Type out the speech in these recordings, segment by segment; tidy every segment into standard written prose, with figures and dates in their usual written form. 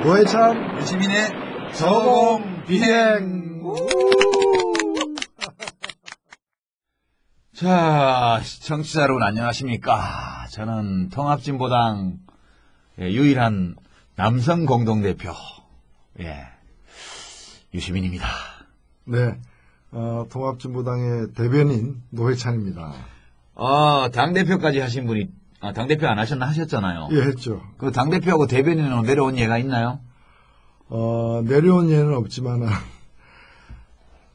노회찬 유시민의 저공비행. 자, 청취자 여러분 안녕하십니까. 저는 통합진보당 유일한 남성 공동대표 유시민입니다. 네, 통합진보당의 대변인 노회찬입니다. 당대표까지 하신 분이 당대표 안 하셨나 하셨잖아요. 예, 했죠. 그 당대표하고 대변인으로 내려온 예가 있나요? 내려온 예는 없지만은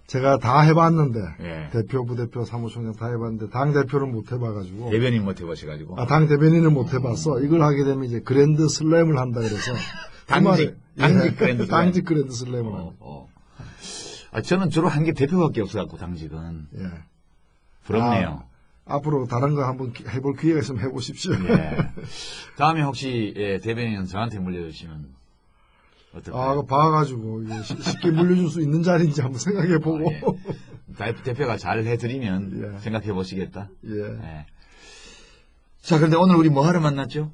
제가 다 해봤는데 예. 대표, 부대표, 사무총장 다 해봤는데 당 대표는 못 해봐가지고 대변인 못 해보셔가지고. 당 대변인을 못 해봤어. 이걸 하게 되면 이제 그랜드 슬램을 한다 그래서 당직 그랜드 슬램. 당직 그랜드 슬램을 합니다. 저는 주로 한 게 대표밖에 없어갖고 당직은. 예. 부럽네요. 앞으로 다른 거 한번 해볼 기회가 있으면 해보십시오. 예. 다음에 혹시 대변인은 저한테 물려주시면 어떨까요? 봐가지고 이게 쉽게 물려줄 수 있는 자리인지 한번 생각해보고. 대표가 잘 해드리면 예. 생각해 보시겠다. 예. 자, 그런데 오늘 우리 뭐 하러 만났죠?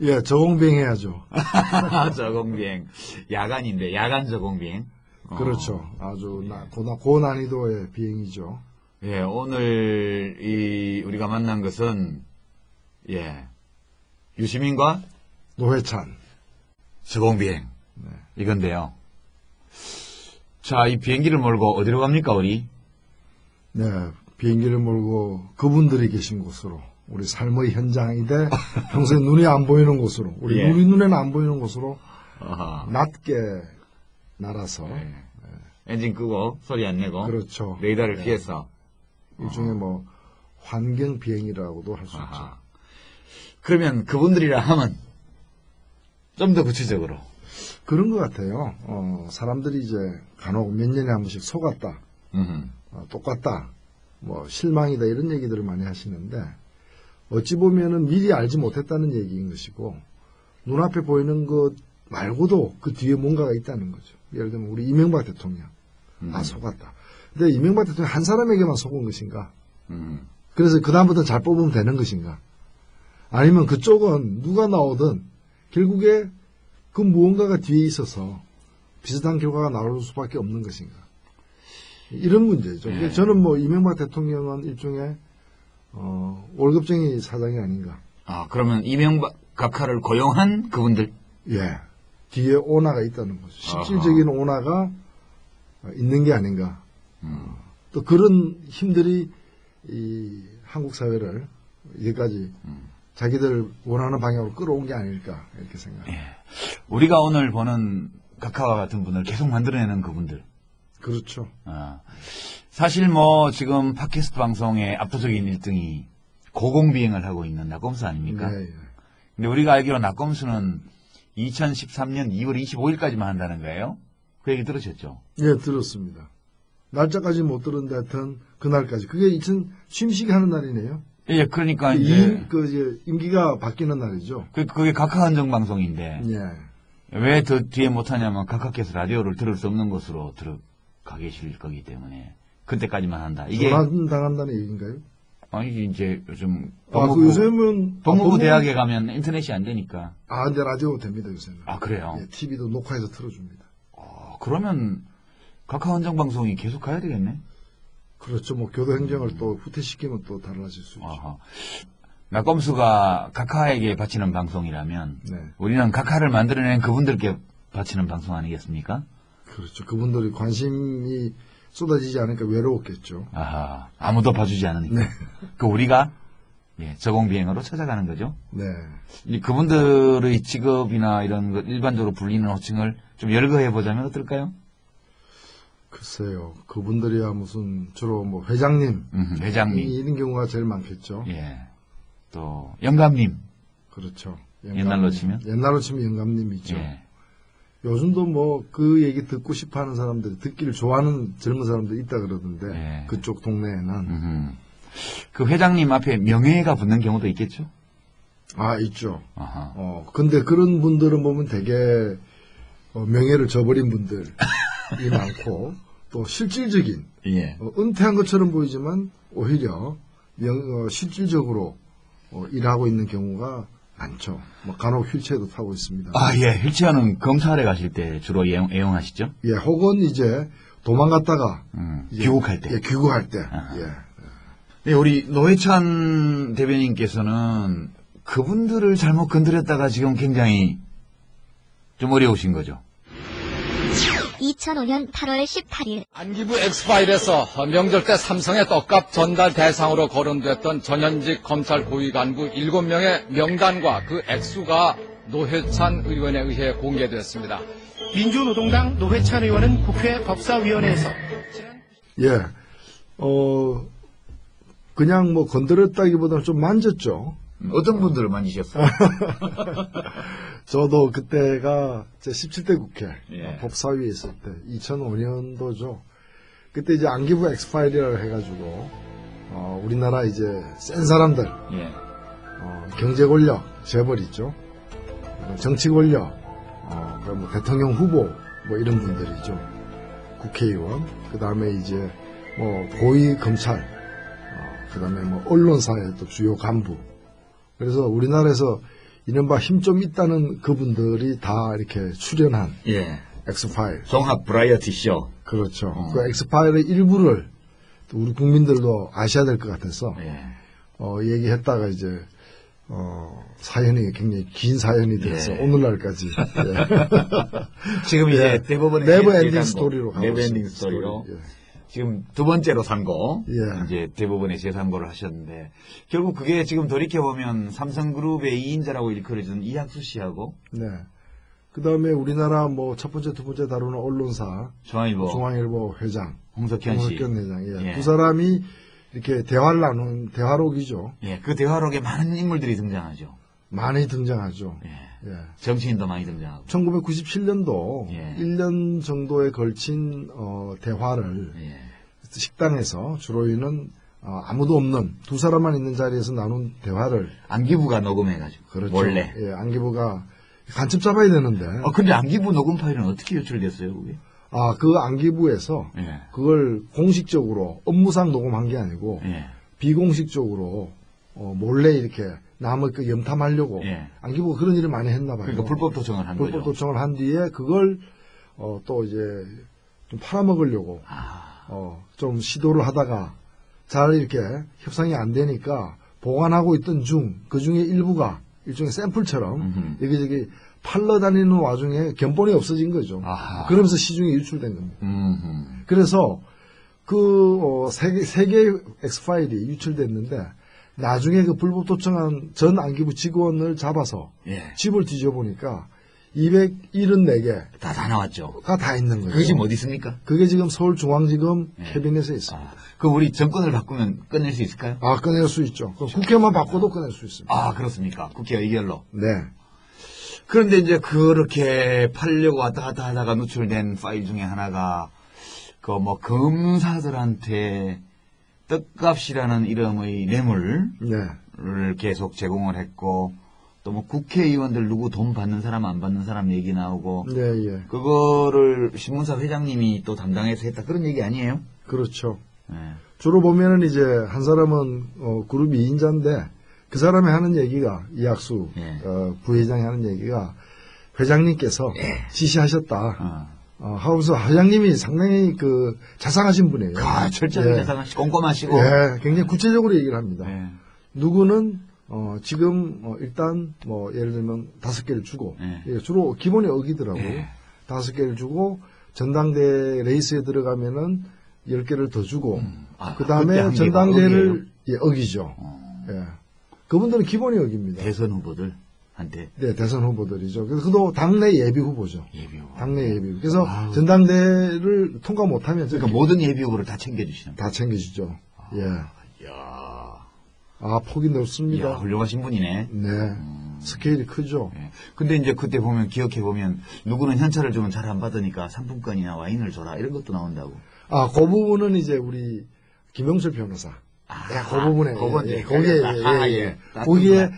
예, 저공비행 해야죠. 저공비행. 야간인데, 야간 저공비행. 그렇죠. 아주 고난이도의 비행이죠. 예, 오늘 우리가 만난 것은 유시민과 노회찬 저공비행 이건데요. 자, 이 비행기를 몰고 어디로 갑니까, 우리? 네, 비행기를 몰고 그분들이 계신 곳으로, 우리 삶의 현장인데 평소에 눈이 안 보이는 곳으로, 우리 눈에는 안 보이는 곳으로 낮게 날아서 엔진 끄고 소리 안 내고 그렇죠. 레이더를 피해서 일종의 환경 비행이라고도 할 수 있죠. 그러면 그분들이라 하면 좀 더 구체적으로 그런 것 같아요. 사람들이 이제 간혹 몇 년에 한 번씩 속았다, 똑같다, 실망이다 이런 얘기들을 많이 하시는데 어찌 보면은 미리 알지 못했다는 얘기인 것이고 눈앞에 보이는 것 말고도 그 뒤에 뭔가가 있다는 거죠. 예를 들면 우리 이명박 대통령 속았다. 근데 이명박 대통령 한 사람에게만 속은 것인가? 그래서 그다음부터 잘 뽑으면 되는 것인가? 아니면 그쪽은 누가 나오든 결국에 그 무언가가 뒤에 있어서 비슷한 결과가 나올 수밖에 없는 것인가? 이런 문제죠. 저는 이명박 대통령은 일종의 월급쟁이 사장이 아닌가? 그러면 이명박 각하를 고용한 그분들? 예. 뒤에 오나가 있다는 거죠. 실질적인 오나가 있는 게 아닌가? 또 그런 힘들이 이 한국 사회를 여기까지 자기들 원하는 방향으로 끌어온 게 아닐까 이렇게 생각합니다. 우리가 오늘 보는 각하와 같은 분을 계속 만들어내는 그분들. 그렇죠. 사실 지금 팟캐스트 방송의 압도적인 1등이 고공비행을 하고 있는 낙검수 아닙니까? 네, 근데 우리가 알기로 낙검수는 2013년 2월 25일까지만 한다는 거예요? 그 얘기 들으셨죠? 예, 들었습니다. 날짜까지 못 들었는데 하여튼 그날까지. 그게 취임식이 하는 날이네요. 예, 그러니까 이제 임기가 바뀌는 날이죠. 그게 각하 헌정 방송인데 예. 왜 더 뒤에 못하냐면 각하께서 라디오를 들을 수 없는 곳으로 들어가 계실 거기 때문에 그때까지만 한다. 이게 당한다는 얘기인가요? 아니 이제 요즘 요새는 법무부 대학에 가면 인터넷이 안 되니까. 근데 라디오 됩니다 요새는. 그래요? 예, TV도 녹화해서 틀어줍니다. 그러면 각하 헌정 방송이 계속 가야 되겠네. 그렇죠. 교도행정을 또 후퇴시키면 또 달라질 수 있죠. 낙검수가 각하에게 바치는 방송이라면 우리는 각하를 만들어낸 그분들께 바치는 방송 아니겠습니까? 그렇죠. 그분들이 관심이 쏟아지지 않으니까 외로웠겠죠. 아무도 봐주지 않으니까. 네. 우리가 저공비행으로 찾아가는 거죠. 네. 그분들의 직업이나 이런 것 일반적으로 불리는 호칭을 좀 열거해 보자면 어떨까요? 글쎄요. 그분들이야 주로 회장님. 회장님. 이런 경우가 제일 많겠죠. 예. 또 영감님. 그렇죠. 옛날로 치면 영감님이죠. 예. 요즘도 그 얘기 듣고 싶어 하는 사람들이 듣기를 좋아하는 젊은 사람들이 있다 그러던데 그쪽 동네에는. 그 회장님 앞에 명예가 붙는 경우도 있겠죠? 있죠. 근데 그런 분들은 보면 되게 명예를 저버린 분들이 많고 또 실질적인 은퇴한 것처럼 보이지만 오히려 실질적으로 일하고 있는 경우가 많죠. 뭐 간혹 휠체어도 타고 있습니다. 아, 예. 휠체어는 검찰에 가실 때 주로 애용하시죠? 예, 혹은 이제 도망갔다가 이제 귀국할 때. 예, 귀국할 때. 아하. 예. 네, 우리 노회찬 대변인께서는 그분들을 잘못 건드렸다가 지금 굉장히 좀 어려우신 거죠? 2005년 8월 18일 안기부 엑스파일에서 명절 때 삼성의 떡값 전달 대상으로 거론됐던 전현직 검찰 고위 간부 7명의 명단과 그 액수가 노회찬 의원에 의해 공개됐습니다. 민주노동당 노회찬 의원은 국회 법사위원회에서 예. 그냥 뭐 건드렸다기보다는 좀 만졌죠. 어떤 분들을 만지셨어요? 저도 그때가 제 17대 국회 예. 법사위에 있을 때 2005년도죠. 그때 이제 안기부 엑스파일이라고 해가지고 우리나라 이제 센 사람들 예. 경제 권력 재벌 있죠. 정치 권력 그럼 뭐 대통령 후보 뭐 이런 분들이죠. 국회의원 그다음에 이제 뭐 고위 검찰 그다음에 뭐 언론사의 또 주요 간부 그래서 우리나라에서 이른바 힘 좀 있다는 그분들이 다 이렇게 출연한 예. 엑스파일. 종합 브라이어티 쇼. 그렇죠. 그 엑스파일의 일부를 우리 국민들도 아셔야 될 것 같아서 예. 얘기했다가 이제 사연이 굉장히 긴 사연이 돼서 예. 오늘날까지 지금 이제 예. 대법원의 네버 엔딩 제3고, 스토리로 가고 네버 엔딩 있습니다. 스토리로 스토리, 예. 지금 두 번째로 선고 예. 이제 대법원의 제3고를 하셨는데 결국 그게 지금 돌이켜보면 삼성그룹의 2인자라고 일컬어지는 이학수 씨하고 네. 그 다음에 우리나라 뭐 첫 번째, 두 번째 다루는 언론사 중앙일보 회장 홍석현 씨. 홍석현 회장, 예. 예. 두 사람이 이렇게 대화를 나눈 대화록이죠. 예, 그 대화록에 많은 인물들이 등장하죠. 많이 등장하죠. 예. 예. 정치인도 많이 등장하고. 1997년도 예. 1년 정도에 걸친 대화를 예. 식당에서 주로인은 아무도 없는 두 사람만 있는 자리에서 나눈 대화를 안기부가 녹음해가지고. 그렇죠. 원래. 예, 안기부가 간첩 잡아야 되는데 근데 안기부 녹음 파일은 어떻게 유출됐어요, 그게? 그 안기부에서 예. 그걸 공식적으로 업무상 녹음한 게 아니고 예. 비공식적으로 몰래 이렇게 남을 그 염탐하려고 예. 안기부가 그런 일을 많이 했나 봐요. 그러니까 불법 도청을 한 불법 거죠. 도청을 한 뒤에 그걸 또 이제 좀 팔아먹으려고 좀 시도를 하다가 잘 이렇게 협상이 안 되니까 보관하고 있던 그 중에 일부가 일종의 샘플처럼 여기저기 팔러 다니는 와중에 견본이 없어진 거죠. 아하. 그러면서 시중에 유출된 겁니다. 그래서 세 개의 엑스파일이 유출됐는데 나중에 그 불법 도청한 전 안기부 직원을 잡아서 예. 집을 뒤져보니까 274개 다 나왔죠. 다 있는 거죠. 그게 지금 어디 있습니까? 그게 지금 서울중앙지검 예. 캐비넷에 있습니다. 그럼 우리 정권을 바꾸면 꺼낼 수 있을까요? 꺼낼 수 있죠. 그럼 국회만 바꿔도 꺼낼 수 있습니다. 그렇습니까? 국회 의결로. 네. 그런데 이제 그렇게 팔려고 왔다 갔다 하다가 누출된 파일 중에 하나가 그 뭐 검사들한테 떡값이라는 이름의 뇌물을 네. 계속 제공을 했고 또 뭐 국회의원들 누구 돈 받는 사람 안 받는 사람 얘기 나오고 네, 예. 그거를 신문사 회장님이 또 담당해서 했다 그런 얘기 아니에요? 그렇죠. 네. 주로 보면은 이제 한 사람은 그룹 2인자인데 그 사람이 하는 얘기가 이학수 예. 부회장이 하는 얘기가 회장님께서 지시하셨다. 하고서 회장님이 상당히 자상하신 분이에요. 철저하게 예. 자상하시고 꼼꼼하시고. 예, 굉장히 구체적으로 얘기를 합니다. 예. 누구는 지금 일단 뭐 예를 들면 5개를 주고 예. 주로 기본이 억이더라고요. 예. 5개를 주고 전당대 레이스에 들어가면은 10개를 더 주고 그때 그다음에 한 개가 전당대를 억이죠. 예. 그분들은 기본이 억입니다. 대선 후보들한테 네, 대선 후보들이죠. 그래서 그도 당내 예비 후보죠. 예비 후보. 당내 예비 후보. 그래서 전당대를 통과 못하면 그러니까 모든 예비 후보를 다 챙겨주시는. 다 챙겨주죠. 예. 이야, 폭이 넓습니다. 이야, 훌륭하신 분이네. 네. 스케일이 크죠. 예. 근데 이제 그때 보면 기억해 보면 누구는 현찰을 주면 잘 안 받으니까 상품권이나 와인을 줘라 이런 것도 나온다고. 그 부분은 이제 우리 김영철 변호사. 그 부분에. 거기에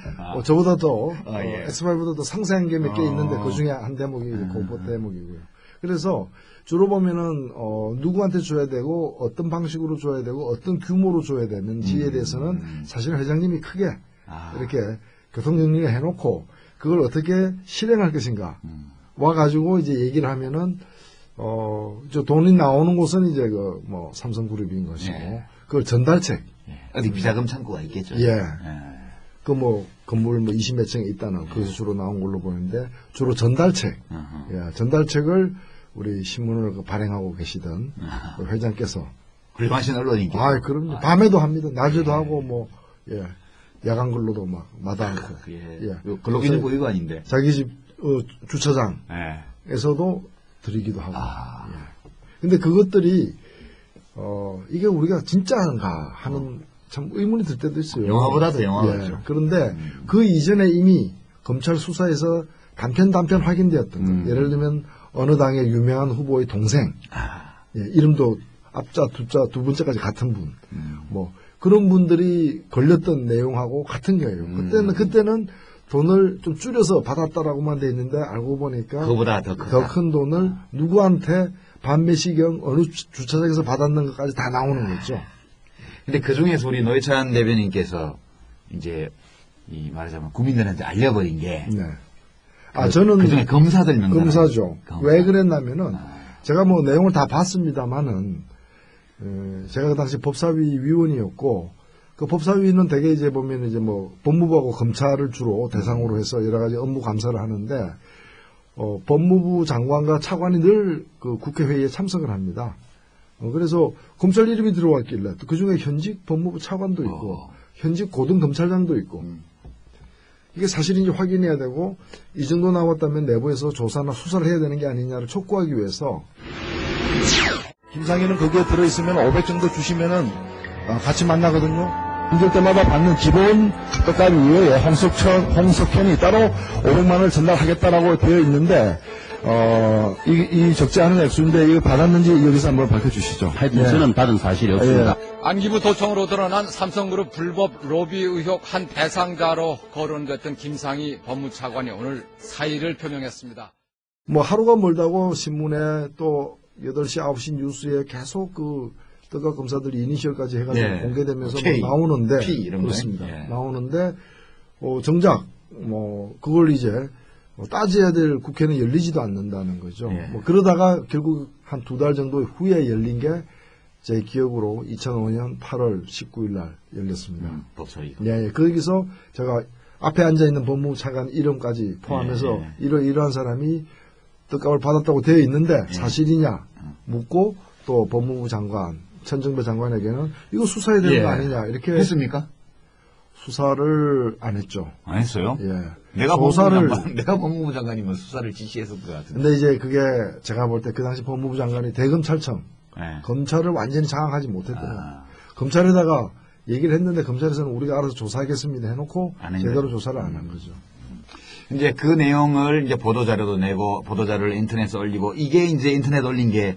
저보다 더, 엑스파일보다 더 상세한 게 몇 개 있는데 그 중에 한 대목이 공포 대목이고요. 그래서 주로 보면은, 누구한테 줘야 되고, 어떤 방식으로 줘야 되고, 어떤 규모로 줘야 되는지에 대해서는 사실 회장님이 크게 이렇게 교통정리를 해놓고 그걸 어떻게 실행할 것인가 와가지고 이제 얘기를 하면은 저 돈이 나오는 곳은 이제 그 뭐 삼성그룹인 것이고 예. 그걸 전달책 예. 어디 비자금 창구가 있겠죠. 예. 그 뭐 건물 뭐 20몇 층에 있다는 예. 그것이 주로 나온 걸로 보는데 주로 전달책 예, 전달책을 우리 신문을 그 발행하고 계시던 그 회장께서 훌륭하신 언론인께. 아 그럼요 밤에도 합니다 낮에도 하고 뭐 예. 야간 근로도 막 마다않고 예. 예. 근로기준부 위반인데. 자기 집 주차장 예. 에서도 드리기도 하고. 예. 근데 그것들이, 이게 우리가 진짜인가 하는 참 의문이 들 때도 있어요. 영화보다도 영화 예. 같죠. 그런데 그 이전에 이미 검찰 수사에서 단편 확인되었던 것. 예를 들면 어느 당의 유명한 후보의 동생. 예. 이름도 앞자, 두자, 두 번째까지 같은 분. 뭐, 그런 분들이 걸렸던 내용하고 같은 거예요. 그때는 돈을 좀 줄여서 받았다라고만 돼 있는데 알고 보니까 그거보다 더 큰 돈을 누구한테 밤몇 시경 어느 주차장에서 받았는 것까지 다 나오는 거죠. 근데 그 중에서 우리 노회찬 대변인께서 이제 이 말하자면 국민들한테 알려버린 게 네. 저는 그 중에 검사들 명단. 검사죠. 검사. 왜 그랬냐면은 제가 뭐 내용을 다 봤습니다만은 제가 그 당시 법사위 위원이었고 그 법사위는 대개 이제 보면 이제 뭐 법무부하고 검찰을 주로 대상으로 해서 여러 가지 업무 감사를 하는데 법무부 장관과 차관이 늘 그 국회 회의에 참석을 합니다. 그래서 검찰 이름이 들어왔길래 또 그중에 현직 법무부 차관도 있고 현직 고등검찰장도 있고 이게 사실인지 확인해야 되고 이 정도 나왔다면 내부에서 조사나 수사를 해야 되는 게 아니냐를 촉구하기 위해서 김상현은 거기에 들어있으면 500 정도 주시면은 같이 만나거든요. 힘들 때마다 받는 기본 떡값 이외에 홍석현이 따로 500만 원을 전달하겠다라고 되어 있는데 이 적지 않은 액수인데 이거 받았는지 여기서 한번 밝혀주시죠. 하여튼 저는 받은 사실이 없습니다. 안기부 도청으로 드러난 삼성그룹 불법 로비 의혹 한 대상자로 거론됐던 김상희 법무차관이 오늘 사의를 표명했습니다. 뭐 하루가 멀다고 신문에 또 8시, 9시 뉴스에 계속 그 떡값 검사들이 이니셜까지 해가지고 네. 공개되면서 K, 뭐 나오는데 P 이런 그렇습니다. 거요? 예. 나오는데 정작 뭐 그걸 이제 따져야 될 국회는 열리지도 않는다는 거죠. 예. 뭐 그러다가 결국 한 2달 정도 후에 열린 게 제 기억으로 2005년 8월 19일 날 열렸습니다. 법사위. 네, 거기서 제가 앞에 앉아 있는 법무부 차관 이름까지 포함해서 이러한 사람이 떡값을 받았다고 되어 있는데 사실이냐 묻고 또 법무부 장관 천정배 장관에게는 이거 수사해야 되는 거 아니냐 이렇게 했습니까? 수사를 안 했죠. 안 했어요? 예. 내가 조사를 법무부 장관이면 수사를 지시했을 것 같은데. 근데 이제 그게 제가 볼 때 그 당시 법무부 장관이 대검찰청 네. 검찰을 완전히 장악하지 못했더라고요. 검찰에다가 얘기를 했는데 검찰에서는 우리가 알아서 조사하겠습니다 해놓고 안 했네요. 제대로 조사를 안 한 거죠. 이제 그 내용을 이제 보도자료도 내고 보도자료를 인터넷에 올리고 이게 이제 인터넷 올린 게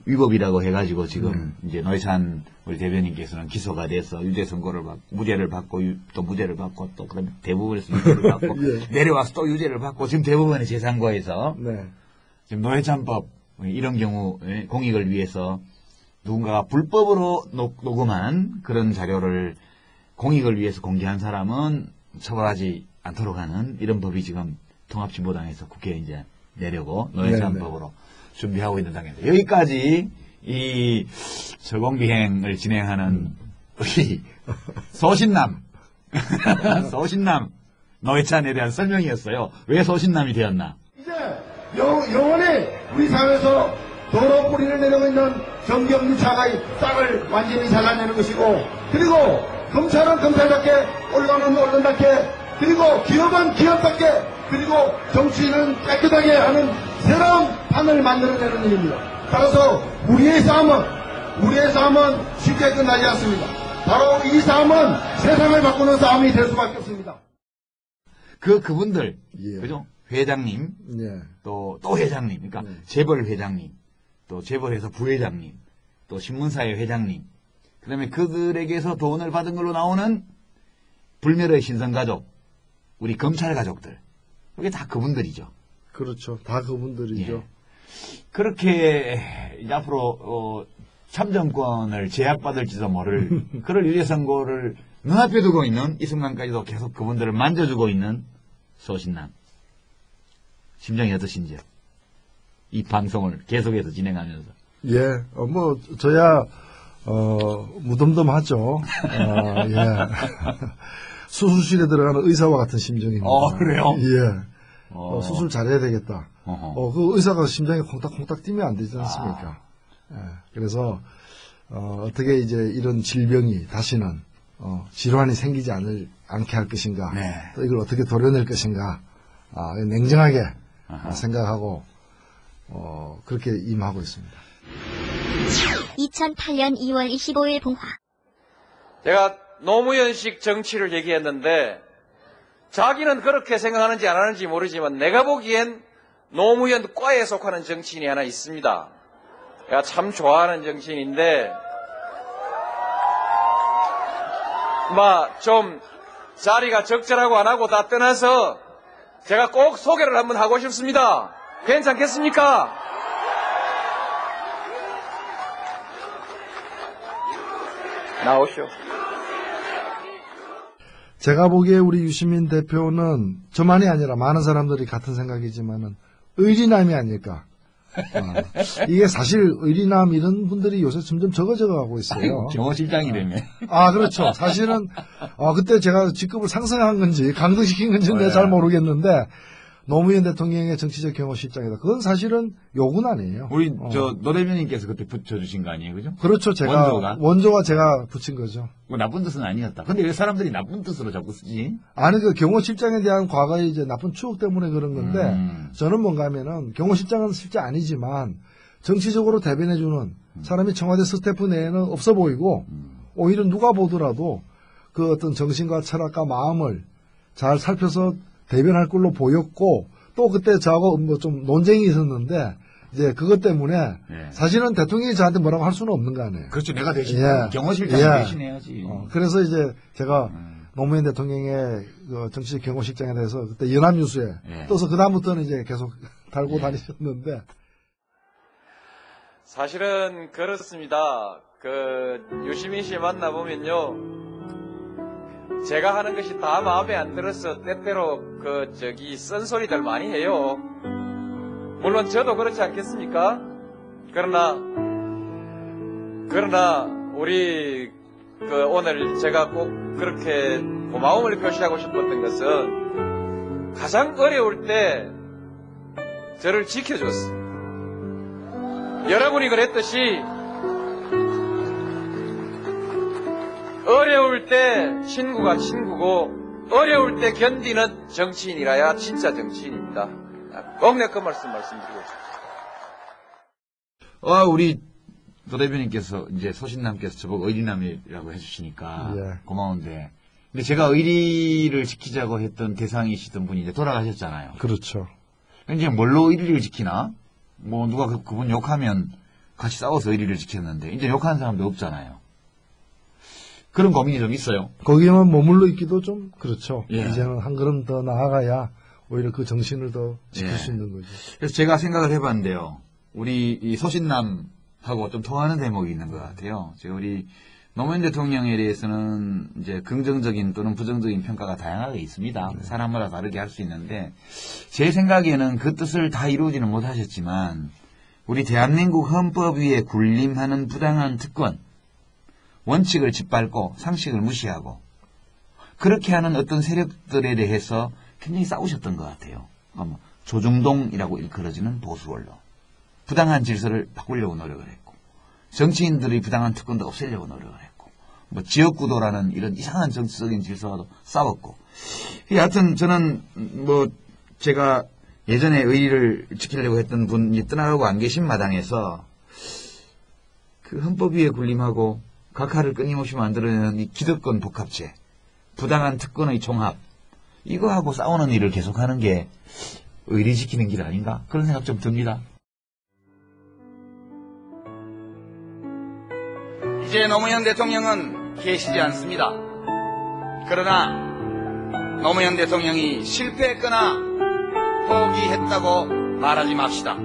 위법이라고 해가지고 지금 이제 노회찬 우리 대변인께서는 기소가 돼서 유죄 선고를 받고 무죄를 받고 또 무죄를 받고 또 그다음에 대법원에서 유죄를 받고 예. 내려와서 또 유죄를 받고 지금 대법원의 재상고에서 네. 지금 노회찬법 이런 경우 공익을 위해서 누군가가 불법으로 녹음한 그런 자료를 공익을 위해서 공개한 사람은 처벌하지 않도록 하는 이런 법이 지금 통합진보당에서 국회에 이제 내려고 노회찬법으로 준비하고 있는 단계입니다. 여기까지 이 저공비행을 진행하는 우리 소신남 노회찬에 대한 설명이었어요. 왜 소신남이 되었나? 이제 영원히 우리 사회에서 더러운 뿌리를 내리고 있는 정경유 차가의 싹을 완전히 잘라내는 것이고 그리고 검찰은 검찰답게 언론은 언론답게 그리고 기업은 기업답게 그리고 정치인은 깨끗하게 하는 새로운 판을 만들어내는 일입니다. 따라서 우리의 싸움은 쉽게 끝나지 않습니다. 바로 이 싸움은 세상을 바꾸는 싸움이 될 수밖에 없습니다. 그분들, 예. 그죠? 회장님, 예. 또 회장님, 그러니까 재벌 회장님, 또 재벌회사 부회장님, 또 신문사의 회장님, 그 다음에 그들에게서 돈을 받은 걸로 나오는 불멸의 신성가족, 우리 검찰 가족들, 이게 다 그분들이죠. 그렇죠. 다 그분들이죠. 예. 그렇게 이제 앞으로 참정권을 제약받을지도 모를 그럴 유죄 선고를 눈앞에 두고 있는 이 순간까지도 계속 그분들을 만져주고 있는 소신남. 심정이 어떠신지요? 이 방송을 계속해서 진행하면서. 예, 뭐 저야 무덤덤하죠. 예. 수술실에 들어가는 의사와 같은 심정입니다. 그래요? 예. 수술 잘해야 되겠다. 그 의사가 심장이 콩닥콩닥 뛰면 안 되지 않습니까? 예. 그래서 어떻게 이제 이런 질병이 다시는 질환이 생기지 않게 할 것인가, 네. 또 이걸 어떻게 도려낼 것인가, 냉정하게 생각하고 그렇게 임하고 있습니다. 2008년 2월 25일 봉화. 제가 노무현식 정치를 얘기했는데 자기는 그렇게 생각하는지 안 하는지 모르지만 내가 보기엔 노무현 과에 속하는 정치인이 하나 있습니다. 내가 참 좋아하는 정치인인데 좀 자리가 적절하고 안 하고 다 떠나서 제가 꼭 소개를 한번 하고 싶습니다. 괜찮겠습니까? 나오시오. 제가 보기에 우리 유시민 대표는 저만이 아니라 많은 사람들이 같은 생각이지만은 의리남이 아닐까. 이게 사실 의리남 이런 분들이 요새 점점 적어져가고 있어요. 경호실장이라며. 그렇죠. 사실은 그때 제가 직급을 상승한 건지 강등시킨 건지는 내가 잘 모르겠는데 노무현 대통령의 정치적 경호실장이다. 그건 사실은 욕은 아니에요. 우리 노 대변인께서 그때 붙여주신 거 아니에요, 그죠? 그렇죠. 원조가 제가 붙인 거죠. 뭐 나쁜 뜻은 아니었다. 근데 왜 사람들이 나쁜 뜻으로 자꾸 쓰지? 그 경호실장에 대한 과거의 이제 나쁜 추억 때문에 그런 건데 저는 뭔가 하면은 경호실장은 실제 아니지만 정치적으로 대변해주는 사람이 청와대 스태프 내에는 없어 보이고 오히려 누가 보더라도 그 어떤 정신과 철학과 마음을 잘 살펴서 대변할 걸로 보였고 또 그때 저하고 뭐 좀 논쟁이 있었는데 이제 그것 때문에 사실은 대통령이 저한테 뭐라고 할 수는 없는 거 아니에요. 그렇죠. 내가 대신 경호실장이 대신해야지. 그래서 이제 제가 노무현 대통령의 그 정치적 경호실장에 대해서 그때 연합뉴스에 떠서 그다음부터는 이제 계속 달고 다니셨는데 사실은 그렇습니다. 유시민 씨 만나보면요. 제가 하는 것이 다 마음에 안 들어서 때때로 쓴소리들 많이 해요. 물론 저도 그렇지 않겠습니까? 그러나 우리 오늘 제가 꼭 그렇게 고마움을 표시하고 싶었던 것은 가장 어려울 때 저를 지켜줬어. 여러분이 그랬듯이 어려울 때 친구가 친구고 어려울 때 견디는 정치인이라야 진짜 정치인입니다. 꼭 내 그 말씀드리고 싶습니다. 우리 노 대변인께서 이제 소신남께서 저보고 의리남이라고 해주시니까 고마운데 근데 제가 의리를 지키자고 했던 대상이시던 분이 이제 돌아가셨잖아요. 그렇죠. 이제 뭘로 의리를 지키나? 뭐 누가 그분 욕하면 같이 싸워서 의리를 지켰는데 이제 욕하는 사람도 없잖아요. 그런 고민이 좀 있어요. 거기에만 머물러 있기도 좀 그렇죠. 이제는 한 걸음 더 나아가야 오히려 그 정신을 더 지킬 수 있는 거죠. 그래서 제가 생각을 해봤는데요. 우리 이 소신남하고 좀 통하는 대목이 있는 것 같아요. 우리 노무현 대통령에 대해서는 이제 긍정적인 또는 부정적인 평가가 다양하게 있습니다. 사람마다 다르게 할 수 있는데 제 생각에는 그 뜻을 다 이루지는 못하셨지만 우리 대한민국 헌법 위에 군림하는 부당한 특권 원칙을 짓밟고 상식을 무시하고 그렇게 하는 어떤 세력들에 대해서 굉장히 싸우셨던 것 같아요. 조중동이라고 일컬어지는 보수 언론. 부당한 질서를 바꾸려고 노력을 했고 정치인들이 부당한 특권도 없애려고 노력을 했고 지역구도라는 이런 이상한 정치적인 질서와도 싸웠고 하여튼 저는 제가 예전에 의리를 지키려고 했던 분이 떠나가고 안 계신 마당에서 그 헌법 위에 군림하고 각하를 끊임없이 만들어내는 이 기득권 복합체, 부당한 특권의 종합, 이거하고 싸우는 일을 계속하는 게 의리 지키는 길 아닌가? 그런 생각 좀 듭니다. 이제 노무현 대통령은 계시지 않습니다. 그러나 노무현 대통령이 실패했거나 포기했다고 말하지 맙시다.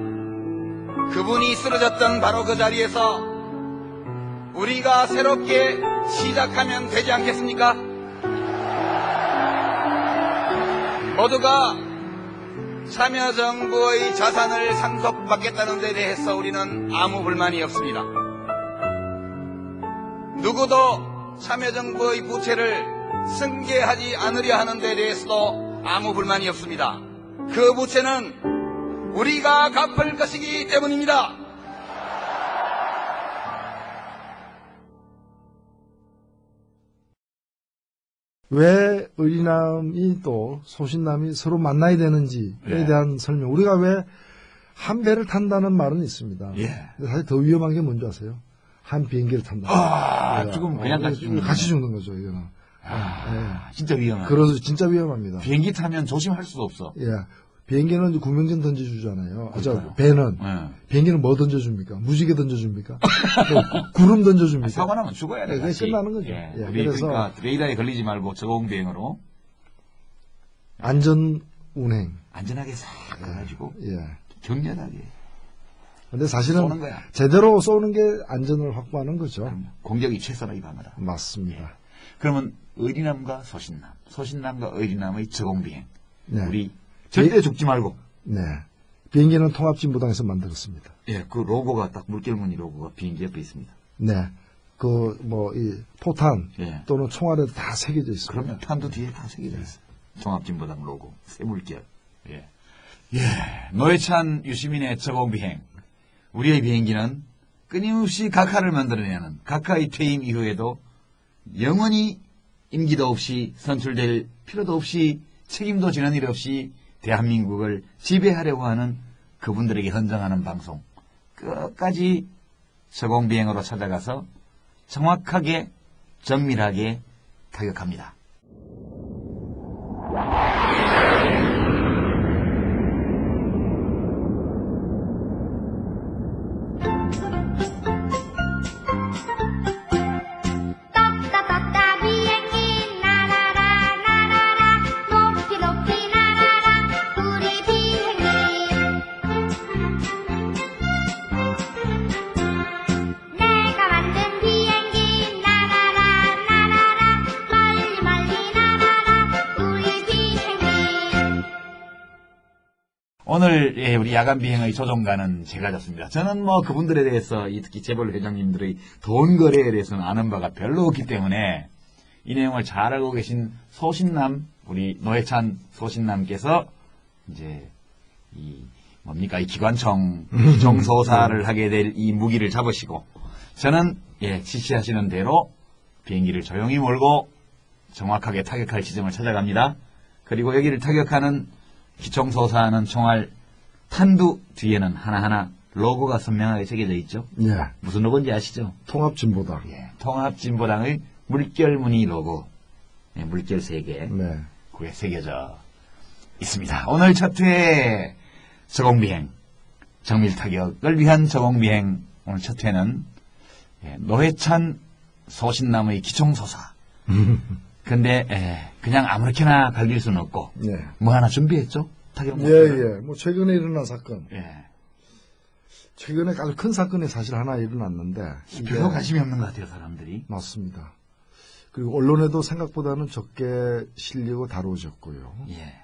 그분이 쓰러졌던 바로 그 자리에서 우리가 새롭게 시작하면 되지 않겠습니까? 모두가 참여정부의 자산을 상속받겠다는 데 대해서 우리는 아무 불만이 없습니다. 누구도 참여정부의 부채를 승계하지 않으려 하는 데 대해서도 아무 불만이 없습니다. 그 부채는 우리가 갚을 것이기 때문입니다. 왜 의리남이 또 소신남이 서로 만나야 되는지에 예. 대한 설명. 우리가 왜 한 배를 탄다는 말은 있습니다. 예. 근데 사실 더 위험한 게 뭔지 아세요? 한 비행기를 탄다. 죽으면 그냥 같이 죽는 같이 죽는 거죠, 이거는. 진짜 위험하다. 그래서 진짜 위험합니다. 비행기 타면 조심할 수도 없어. 예. 비행기는 이제 구명진 던져주잖아요. 그러니까요. 배는. 예. 비행기는 뭐 던져줍니까? 무지개 던져줍니까? 구름 던져줍니까? 사고 나면 죽어야 돼. 그게 다시. 끝나는 거죠. 예. 예, 우리 그래서 그러니까 레이더에 걸리지 말고 저공 비행으로 안전 운행. 안전하게 싹 가가지고 예. 격렬하게 근데 사실은 쏘는 거야. 제대로 쏘는 게 안전을 확보하는 거죠. 공격이 최선의 방어다. 맞습니다. 그러면 의리남과 소신남, 소신남과 의리남의 저공비행. 네. 우리 절대 죽지 말고. 네. 비행기는 통합진보당에서 만들었습니다. 예, 그 로고가 딱 물결무늬 로고가 비행기 옆에 있습니다. 네. 그, 이 포탄 예. 또는 총알에도 다 새겨져 있습니다. 그러면 탄도 뒤에 다 새겨져 있어. 통합진보당 로고, 새물결. 예. 예. 노회찬 유시민의 저공비행. 우리의 비행기는 끊임없이 각하를 만들어내는 각하의 퇴임 이후에도 영원히 임기도 없이 선출될 필요도 없이 책임도 지는 일 없이 대한민국을 지배하려고 하는 그분들에게 헌정하는 방송. 끝까지 저공비행으로 찾아가서 정확하게 정밀하게 타격합니다. 떴다 비행기 날아라 날아라 높이 높이 날아라 우리 비행기 내가 만든 비행기 날아라 날아라 멀리 멀리 날아라 우리 비행기 오늘 예, 우리 야간 비행의 조종관은 제가 졌습니다. 저는 뭐 그분들에 대해서 특히 재벌 회장님들의 돈 거래에 대해서는 아는 바가 별로 없기 때문에 이 내용을 잘 알고 계신 소신남 우리 노회찬 소신남께서 이제 이 기관총 정소사를 하게 될 이 무기를 잡으시고 저는 예, 지시하시는 대로 비행기를 조용히 몰고 정확하게 타격할 지점을 찾아갑니다. 그리고 여기를 타격하는 기총소사하는 총알 탄두 뒤에는 하나하나 로고가 선명하게 새겨져 있죠. 예. 무슨 로고인지 아시죠? 통합진보당. 예, 통합진보당의 물결무늬 로고, 예, 물결 3개 네. 그에 새겨져 있습니다. 오늘 첫 회의 저공비행, 정밀타격을 위한 저공비행 오늘 첫 회는 예, 노회찬 소신남의 기총소사. 근데 그냥 아무렇게나 갈길 수는 없고 예. 뭐 하나 준비했죠? 타격 예, 예. 뭐 최근에 일어난 사건. 예. 최근에 아주 큰 사건이 사실 하나 일어났는데 이게 별로 관심이 없는 것 같아요, 사람들이. 맞습니다. 그리고 언론에도 생각보다는 적게 실리고 다루어졌고요. 예.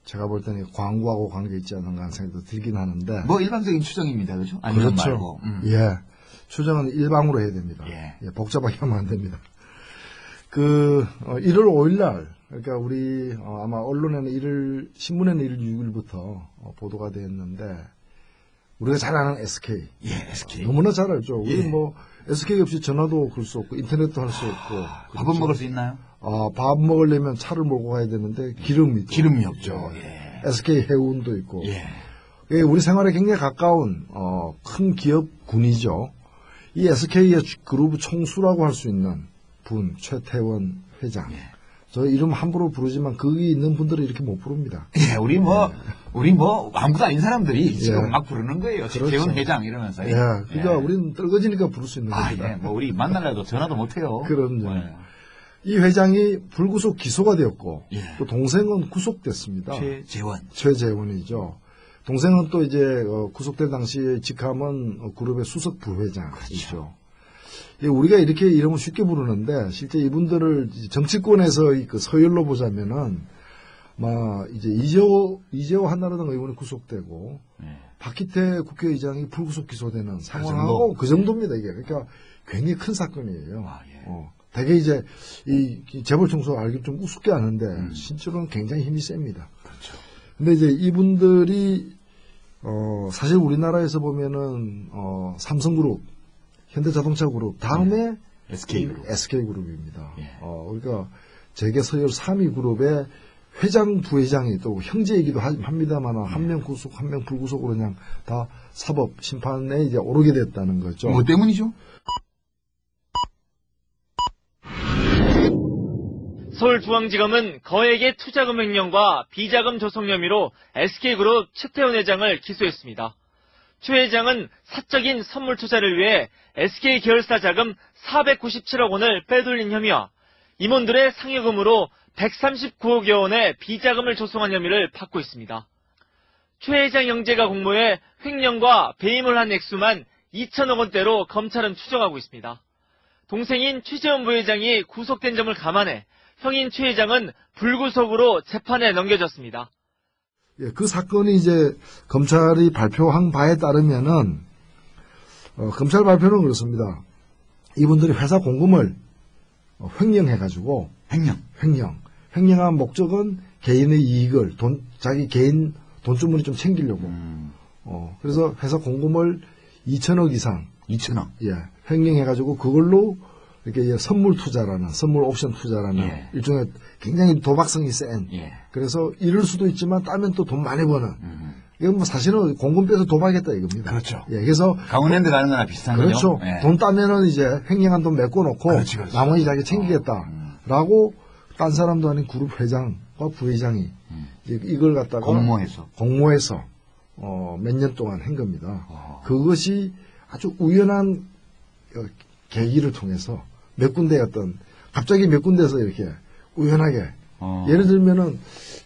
제가 볼 때는 광고하고 관계 있지 않은가 하는 생각도 들긴 하는데. 뭐 일반적인 추정입니다, 그렇죠? 아니면 그렇죠. 말고. 예. 추정은 일방으로 해야 됩니다. 예. 예, 복잡하게 하면 안 됩니다. 1월 5일 날, 그러니까 우리, 아마 언론에는 신문에는 1월 6일부터 보도가 됐는데, 우리가 잘 아는 SK. 예, SK. 너무나 잘 알죠. 예. 우리 뭐, SK 없이 전화도 걸 수 없고, 인터넷도 할 수 없고. 밥은 먹을 수 있나요? 밥 먹으려면 차를 몰고 가야 되는데, 기름이 있죠. 기름이 없죠. 예. SK 해운도 있고. 예. 예, 우리 생활에 굉장히 가까운, 큰 기업군이죠. 이 SK의 그룹 총수라고 할 수 있는 분, 최태원 회장. 예. 저 이름 함부로 부르지만 거기 있는 분들은 이렇게 못 부릅니다. 예, 우리 아무것도 아닌 사람들이 지금 예. 막 부르는 거예요. 그렇죠. 최태원 회장 이러면서. 예, 그러니까 우리는 떨거지니까 부를 수 있는 겁니다. 예, 뭐 우리 만나려도 전화도 못 해요. 그럼요. 예. 이 회장이 불구속 기소가 되었고, 예. 또 동생은 구속됐습니다. 최재원이죠. 동생은 또 이제 구속된 당시에 직함은 그룹의 수석 부회장이죠. 그렇죠. 우리가 이렇게 이름을 쉽게 부르는데 실제 이분들을 정치권에서 그 서열로 보자면은 이제 이재호 한나라당 의원이 구속되고 박희태 국회의장이 불구속 기소되는 상황하고 그 정도입니다 이게. 그러니까 굉장히 큰 사건이에요. 되게 이제 이 재벌 총수 알기 좀 우습게 아는데 실제로는 굉장히 힘이 셉니다. 그렇죠. 근데 이제 이분들이 사실 우리나라에서 보면은 삼성그룹, 현대자동차그룹 다음에 SK그룹입니다. 그러니까 재계 서열 3위 그룹의 회장, 부회장이 또 형제이기도 합니다만 한 명 구속, 한 명 불구속으로 그냥 다 사법 심판에 이제 오르게 됐다는 거죠. 뭐 때문이죠? 서울중앙지검은 거액의 투자금 횡령과 비자금 조성 혐의로 SK그룹 최태원 회장을 기소했습니다. 최 회장은 사적인 선물 투자를 위해 SK 계열사 자금 497억 원을 빼돌린 혐의와 임원들의 상여금으로 139억여 원의 비자금을 조성한 혐의를 받고 있습니다. 최 회장 형제가 공모해 횡령과 배임을 한 액수만 2천억 원대로 검찰은 추정하고 있습니다. 동생인 최재원 부회장이 구속된 점을 감안해 형인 최 회장은 불구속으로 재판에 넘겨졌습니다. 예, 그 사건이 이제 검찰이 발표한 바에 따르면은 검찰 발표는 그렇습니다. 이분들이 회사 공금을 횡령해가지고 횡령한 목적은 개인의 이익을 자기 개인 돈주머니 좀 챙기려고. 그래서 회사 공금을 2천억 이상. 2천억. 예, 횡령해가지고 그걸로 이렇게 선물 투자라는, 선물 옵션 투자라는 일종의 굉장히 도박성이 센. 그래서 이럴 수도 있지만 따면 또 돈 많이 버는. 이건 뭐 사실은 공금 빼서 도박했다 이겁니다. 그렇죠. 예, 그래서 강원랜드 가는 거나 비슷한 거죠. 거죠. 예. 돈 따면은 이제 횡령한 돈 메꿔놓고 나머지 자기 챙기겠다라고 딴 사람도 아닌 그룹 회장과 부회장이 이걸 갖다가 공모해서 몇 년 동안 한 겁니다. 그것이 아주 우연한 계기를 통해서 몇 군데 갑자기 몇 군데서 이렇게 우연하게 예를 들면은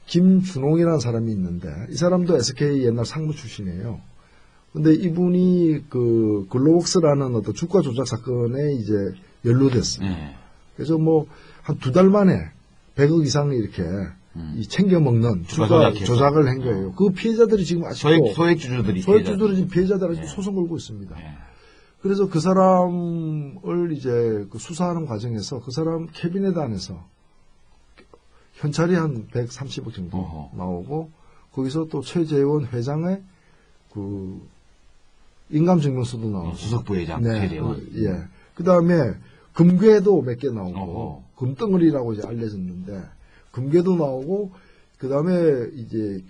김준홍이라는 사람이 있는데 이 사람도 SK 옛날 상무 출신이에요. 근데 이분이 그 글로벅스라는 어떤 주가 조작 사건에 이제 연루됐어요. 그래서 뭐 한 2달 만에 100억 이상 이렇게 이 챙겨 먹는 주가 조작을 한 거예요. 그 피해자들이 지금 아직도 소액주주들이 지금 피해자들이 소송 걸고 있습니다. 그래서 그 사람을 이제 그 수사하는 과정에서 그 사람 캐비넷 안에서 현찰이 한 130억 정도 나오고 거기서 또 최재원 회장의 그 인감증명서도 나오고 수석부회장 최재원. 예. 그 다음에 금괴도 몇 개 나오고 금덩어리라고 이제 알려졌는데 금괴도 나오고 그 다음에 이제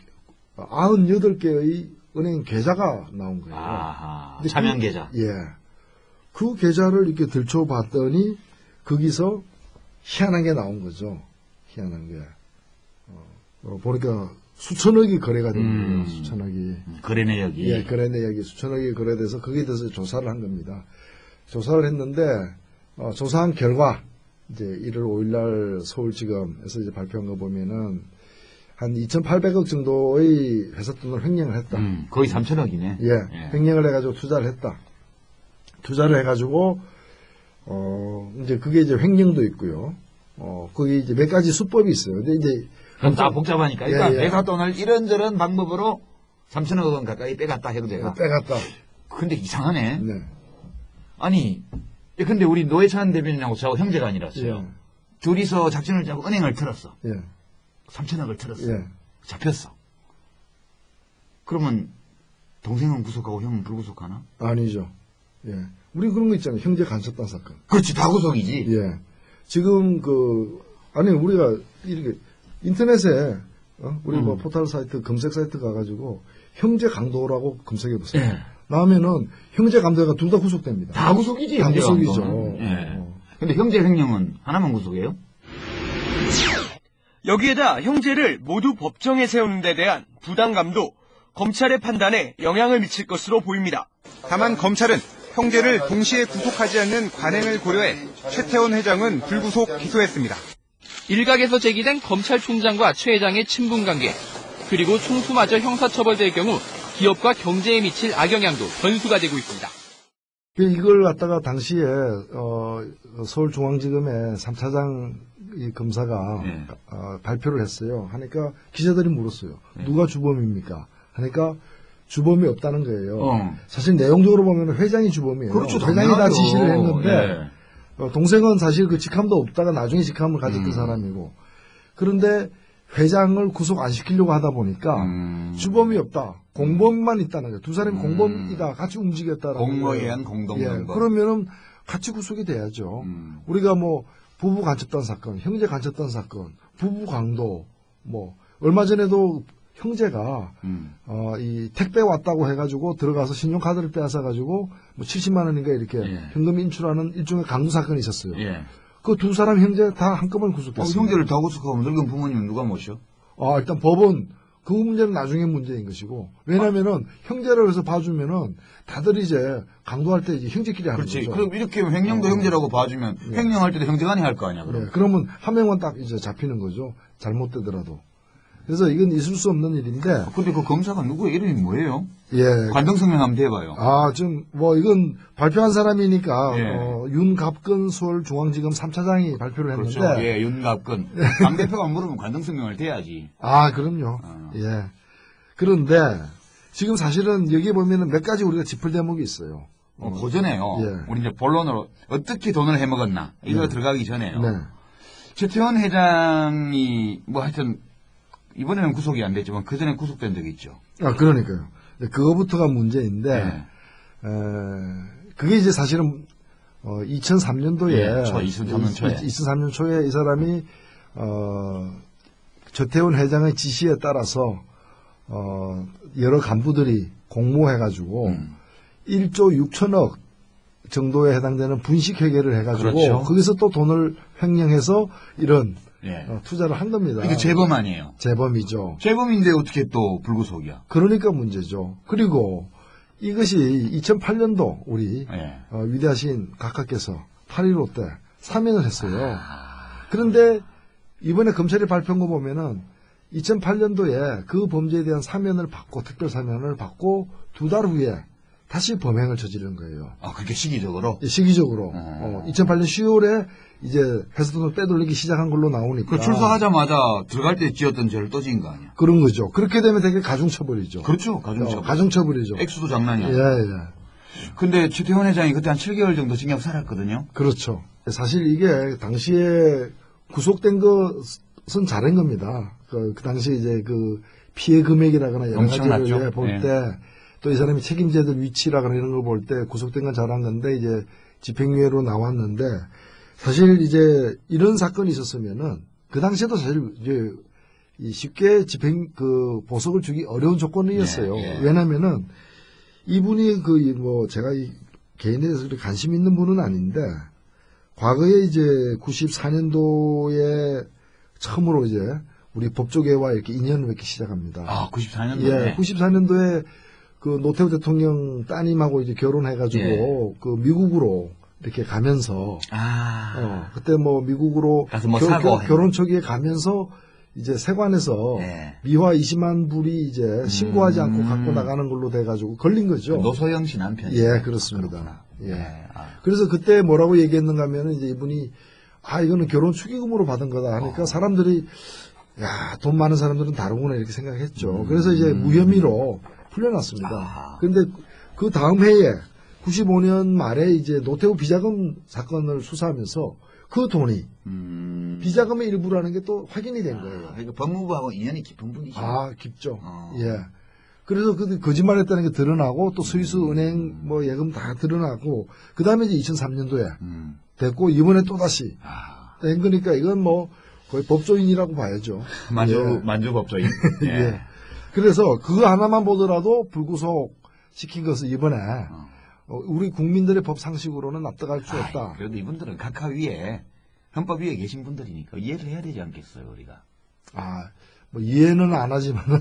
98개의 은행 계좌가 나온 거예요. 차명 계좌. 그 계좌를 이렇게 들춰봤더니 거기서 희한한 게 나온 거죠. 희한한 게. 보니까 수천억이 거래가 된 거예요. 수천억이. 거래 내역이. 예, 거래 내역이 수천억이 거래돼서 거기에 대해서 조사를 한 겁니다. 조사를 했는데, 조사한 결과, 이제 1월 5일날 서울지검에서 이제 발표한 거 보면은, 한 2,800억 정도의 회사 돈을 횡령을 했다. 거의 3천억이네. 횡령을 해가지고 투자를 했다. 투자를 해가지고, 이제 그게 이제 횡령도 있고요. 거기 이제 몇 가지 수법이 있어요. 근데 이제. 그럼 다 복잡하니까. 그러니까 회사 돈을 이런저런 방법으로 3천억 원 가까이 빼갔다 해도 돼가. 빼갔다. 근데 이상하네. 아니, 근데 우리 노회찬 대변인하고 저 형제가 아니랐어요. 둘이서 작전을 짜고 은행을 틀었어. 3천억을 틀었어. 잡혔어. 그러면 동생은 구속하고 형은 불구속하나? 아니죠. 우리 그런 거 있잖아요. 형제 간첩단 사건. 그렇지, 다 구속이지. 지금 아니 우리가 이렇게 인터넷에 우리 뭐 포털 사이트 검색 사이트 가가지고 형제 강도라고 검색해 보세요. 나오면은 형제 강도가 둘 다 구속됩니다. 다 구속이지. 다 구속이죠. 근데 형제 횡령은 하나만 구속해요? 여기에다 형제를 모두 법정에 세우는 데 대한 부담감도 검찰의 판단에 영향을 미칠 것으로 보입니다. 다만 검찰은 형제를 동시에 구속하지 않는 관행을 고려해 최태원 회장은 불구속 기소했습니다. 일각에서 제기된 검찰총장과 최 회장의 친분관계, 그리고 총수마저 형사처벌될 경우 기업과 경제에 미칠 악영향도 변수가 되고 있습니다. 이걸 갖다가 당시에 서울중앙지검의 3차장 검사가 발표를 했어요. 하니까 기자들이 물었어요. 누가 주범입니까? 하니까 주범이 없다는 거예요. 사실 내용적으로 보면 회장이 주범이에요. 그렇죠, 회장이 다 당연하죠. 지시를 했는데 동생은 사실 그 직함도 없다가 나중에 직함을 가졌던 사람이고, 그런데 회장을 구속 안 시키려고 하다 보니까 주범이 없다. 공범만 있다는 거예요. 두 사람이 공범이다. 같이 움직였다라는 거예요. 공모에 의한 공동정범. 그러면은 같이 구속이 돼야죠. 우리가 뭐 부부 간첩단 사건, 형제 간첩단 사건, 부부 강도, 뭐 얼마 전에도 형제가 이 택배 왔다고 해가지고 들어가서 신용카드를 빼앗아가지고 뭐 70만 원인가 이렇게 현금 인출하는 일종의 강도 사건이 있었어요. 그 두 사람 형제 다 한꺼번에 구속됐어요. 형제를 다 구속하면 늙은 부모님은 누가 모셔? 일단 법은 그 문제는 나중에 문제인 것이고, 왜냐면은 형제라고 해서 봐주면은 다들 이제 강도할 때 이제 형제끼리 하는 그렇지. 거죠. 그럼 이렇게 횡령도 형제라고 봐주면 횡령할 때도 형제간이 할 거 아니야. 그럼. 그러면 한 명은 딱 이제 잡히는 거죠. 잘못되더라도. 그래서 이건 있을 수 없는 일인데. 근데 그 검사가 누구의 이름이 뭐예요? 예. 관등성명 한번 대봐요. 지금 뭐 이건 발표한 사람이니까 윤갑근 서울중앙지검 3차장이 발표를 했는데. 그렇죠. 예, 윤갑근. 당 대표가 물으면 관등성명을 대야지. 그럼요. 예. 그런데 지금 사실은 여기 보면은 몇 가지 우리가 짚을 대목이 있어요. 고전에요. 우리 이제 본론으로 어떻게 돈을 해먹었나 이거 들어가기 전에요. 최태원 회장이 뭐 하여튼 이번에는 구속이 안 됐지만 그 전에 구속된 적이 있죠. 그러니까요. 그거부터가 문제인데, 그게 이제 사실은 2003년도에 2003년 초에 이 사람이 조태원 회장의 지시에 따라서 여러 간부들이 공모해가지고 1조 6천억 정도에 해당되는 분식회계를 해가지고 거기서 또 돈을 횡령해서 이런 투자를 한 겁니다. 이게 재범 아니에요? 재범이죠. 재범인데 어떻게 또 불구속이야? 그러니까 문제죠. 그리고 이것이 2008년도 우리 위대하신 각하께서 8.15 때 사면을 했어요. 그런데 이번에 검찰이 발표한 거 보면은 2008년도에 그 범죄에 대한 사면을 받고 특별 사면을 받고 2달 후에 다시 범행을 저지른 거예요. 그렇게 시기적으로? 시기적으로. 2008년 10월에 이제 회사돈을 빼돌리기 시작한 걸로 나오니까. 출소하자마자 들어갈 때 지었던 죄를 또 지은 거 아니야? 그런 거죠. 그렇게 되면 되게 가중처벌이죠. 그렇죠. 가중처벌. 가중처벌이죠. 액수도 장난이 아니야. 근데 최태원 회장이 그때 한 7개월 정도 징역 살았거든요. 그렇죠. 사실 이게 당시에 구속된 것은 잘한 겁니다. 그 당시에 이제 그 피해 금액이라거나 여러 가지를 볼 때, 또 이 사람이 책임자들 위치라거나 이런 걸 볼 때 구속된 건 잘한 건데 이제 집행유예로 나왔는데, 사실 이제 이런 사건이 있었으면은 그 당시에도 사실 이제 쉽게 보석을 주기 어려운 조건이었어요. 왜냐면은 이분이 제가 개인에 대해서 그렇게 관심 있는 분은 아닌데, 과거에 이제 94년도에 처음으로 이제 우리 법조계와 이렇게 인연을 맺기 시작합니다. 94년도에? 94년도에 그 노태우 대통령 따님하고 이제 결혼해가지고 그 미국으로 이렇게 가면서 그때 뭐 미국으로 가서 뭐 결혼 초기에 가면서 이제 세관에서 미화 20만 불이 이제 신고하지 않고 갖고 나가는 걸로 돼가지고 걸린 거죠. 노소영 씨 남편이. 그렇습니다. 그래서 그때 뭐라고 얘기했는가 하면은 이제 이분이 이거는 결혼 축의금으로 받은 거다 하니까 사람들이 돈 많은 사람들은 다르구나 이렇게 생각했죠. 그래서 이제 무혐의로 풀려났습니다. 그런데 그 다음 해에 95년 말에 이제 노태우 비자금 사건을 수사하면서 그 돈이 비자금의 일부라는 게 또 확인이 된 거예요. 그러니까 법무부하고 인연이 깊은 분이죠. 깊죠. 그래서 그 거짓말했다는 게 드러나고 또 스위스 은행 뭐 예금 다 드러나고 그 다음에 이제 2003년도에 됐고 이번에 또 다시 된 거니까 이건 뭐 거의 법조인이라고 봐야죠. 만주 법조인. 그래서 그거 하나만 보더라도 불구속 시킨 것은 이번에 우리 국민들의 법 상식으로는 납득할 수 없다. 그래도 이분들은 각하 위에 헌법 위에 계신 분들이니까 이해를 해야 되지 않겠어요, 우리가? 뭐 이해는 안 하지만은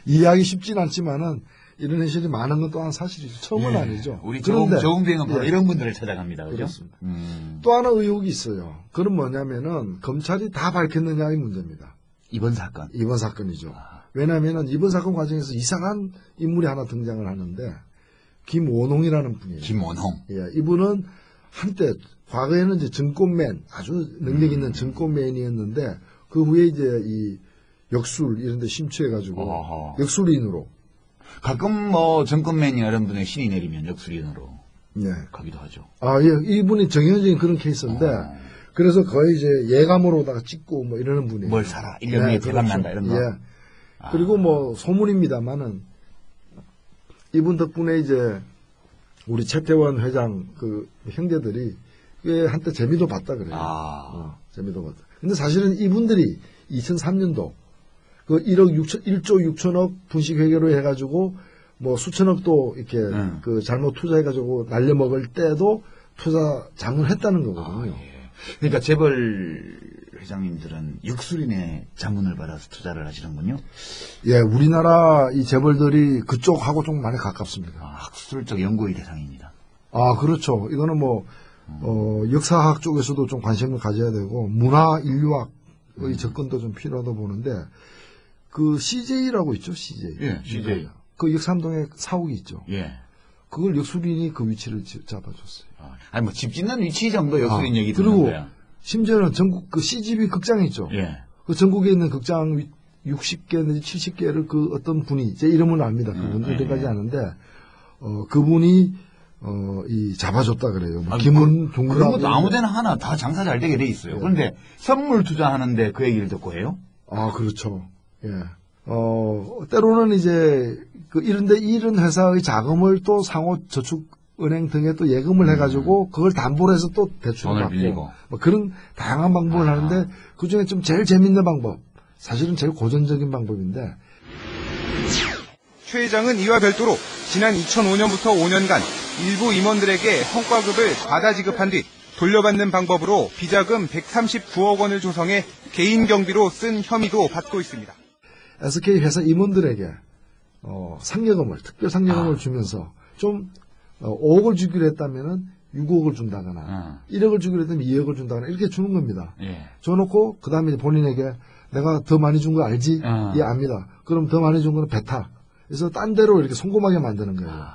이해하기 쉽진 않지만은 이런 현실이 많은 건 또한 사실이죠. 처음은 아니죠. 우리 조은병은 바로 이런 분들을 찾아갑니다. 그죠? 그렇습니다. 또 하나 의혹이 있어요. 그건 뭐냐면은 검찰이 다 밝혔느냐의 문제입니다. 이번 사건. 이번 사건이죠. 왜냐면은 이번 사건 과정에서 이상한 인물이 하나 등장을 하는데 김원홍이라는 분이에요. 김원홍. 예, 이분은 한때 과거에는 이제 증권맨 아주 능력 있는 증권맨이었는데 그 후에 이제 이 역술 이런 데 심취해가지고 역술인으로 가끔 뭐 정권맨이 이런 분의 신이 내리면 역술인으로 예. 가기도 하죠. 아, 예. 이분이 정형적인 그런 케이스인데 그래서 거의 이제 예감으로다가 찍고 뭐 이러는 분이에요. 뭘 사라. 1년 후에 대박 난다 이런 거. 예. 그리고 뭐 소문입니다만은 이분 덕분에 이제 우리 최태원 회장 그 형제들이 꽤 한때 재미도 봤다 그래요. 재미도 봤다. 근데 사실은 이분들이 2003년도 그 1조 6천억 분식 회계로 해가지고 뭐 수천억도 이렇게 그 잘못 투자해가지고 날려먹을 때도 투자 자문했다는 거거든요. 그러니까 재벌 회장님들은 역술인의 자문을 받아서 투자를 하시는군요. 예, 우리나라 이 재벌들이 그쪽하고 좀 많이 가깝습니다. 학술적 연구의 대상입니다. 아, 그렇죠. 이거는 뭐 역사학 쪽에서도 좀 관심을 가져야 되고 문화 인류학의 접근도 좀 필요하다 보는데 그 CJ라고 있죠, CJ. 예, CJ. 그 역삼동에 사옥이 있죠. 예. 그걸 역술인이 그 위치를 잡아줬어요. 아니 뭐 집 짓는 위치 정도 역술인 얘기 그리고 듣는데요. 심지어는 전국 그 CGV 극장 있죠. 예. 그 전국에 있는 극장 60개 내지 70개를 그 어떤 분이 제 이름은 압니다. 그분 이름까지 아는데 그분이 이 잡아줬다 그래요. 뭐 김은 종각 그런 것도 아무데나 하나 다 장사 잘 되게 돼 있어요. 예. 그런데 선물 투자하는데 그 얘기를 듣고 해요? 아, 그렇죠. 예. 때로는 이제 이런 회사의 자금을 또 상호저축은행 등에 또 예금을 해가지고 그걸 담보로 해서 또 대출을 돈을 받고 빌리고. 뭐 그런 다양한 방법을 하는데 그 중에 좀 제일 재밌는 방법, 사실은 제일 고전적인 방법인데 최 회장은 이와 별도로 지난 2005년부터 5년간 일부 임원들에게 성과급을 과다 지급한 뒤 돌려받는 방법으로 비자금 139억 원을 조성해 개인 경비로 쓴 혐의도 받고 있습니다. SK 회사 임원들에게 상여금을 특별 상여금을 주면서 좀 5억을 주기로 했다면은 6억을 준다거나 1억을 주기로 했다면 2억을 준다거나 이렇게 주는 겁니다. 예. 줘놓고 그 다음에 본인에게 내가 더 많이 준 거 알지? 예, 압니다. 그럼 더 많이 준 거는 뱉어. 그래서 딴 데로 이렇게 송금하게 만드는 거예요.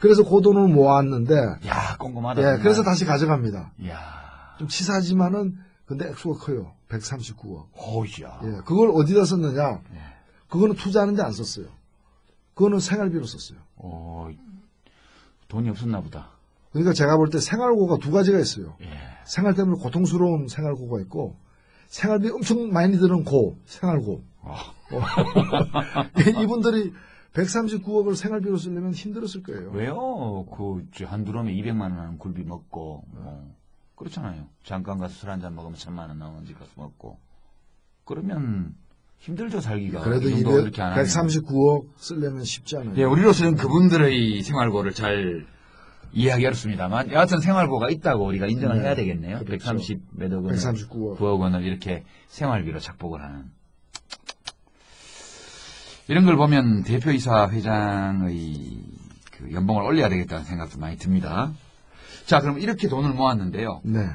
그래서 그 돈을 모았는데 야, 꼼꼼하다. 예, 그래서 다시 가져갑니다. 야. 좀 치사하지만은 근데 액수가 커요. 139억. 오야. 예, 그걸 어디다 썼느냐? 그거는 투자하는데 안 썼어요. 그거는 생활비로 썼어요. 돈이 없었나 보다. 그러니까 제가 볼 때 생활고가 두 가지가 있어요. 예. 생활 때문에 고통스러운 생활고가 있고 생활비 엄청 많이 드는 생활고. 이분들이 139억을 생활비로 쓰려면 힘들었을 거예요. 왜요? 한 드럼에 200만 원 하는 굴비 먹고 그렇잖아요. 잠깐 가서 술 한잔 먹으면 1000만 원 나오는 집 가서 먹고 그러면 힘들죠, 살기가. 그래도 이 정도 이렇게 안 하면. 139억 쓰려면 쉽지 않아요. 예, 우리로서는 그분들의 생활고를 잘 이해하기 어렵습니다만 여하튼 생활고가 있다고 우리가 인정을 해야 되겠네요. 그렇죠. 130 몇 억 원, 9억 원을 이렇게 생활비로 착복을 하는. 이런 걸 보면 대표이사 회장의 그 연봉을 올려야 되겠다는 생각도 많이 듭니다. 자, 그럼 이렇게 돈을 모았는데요. 네.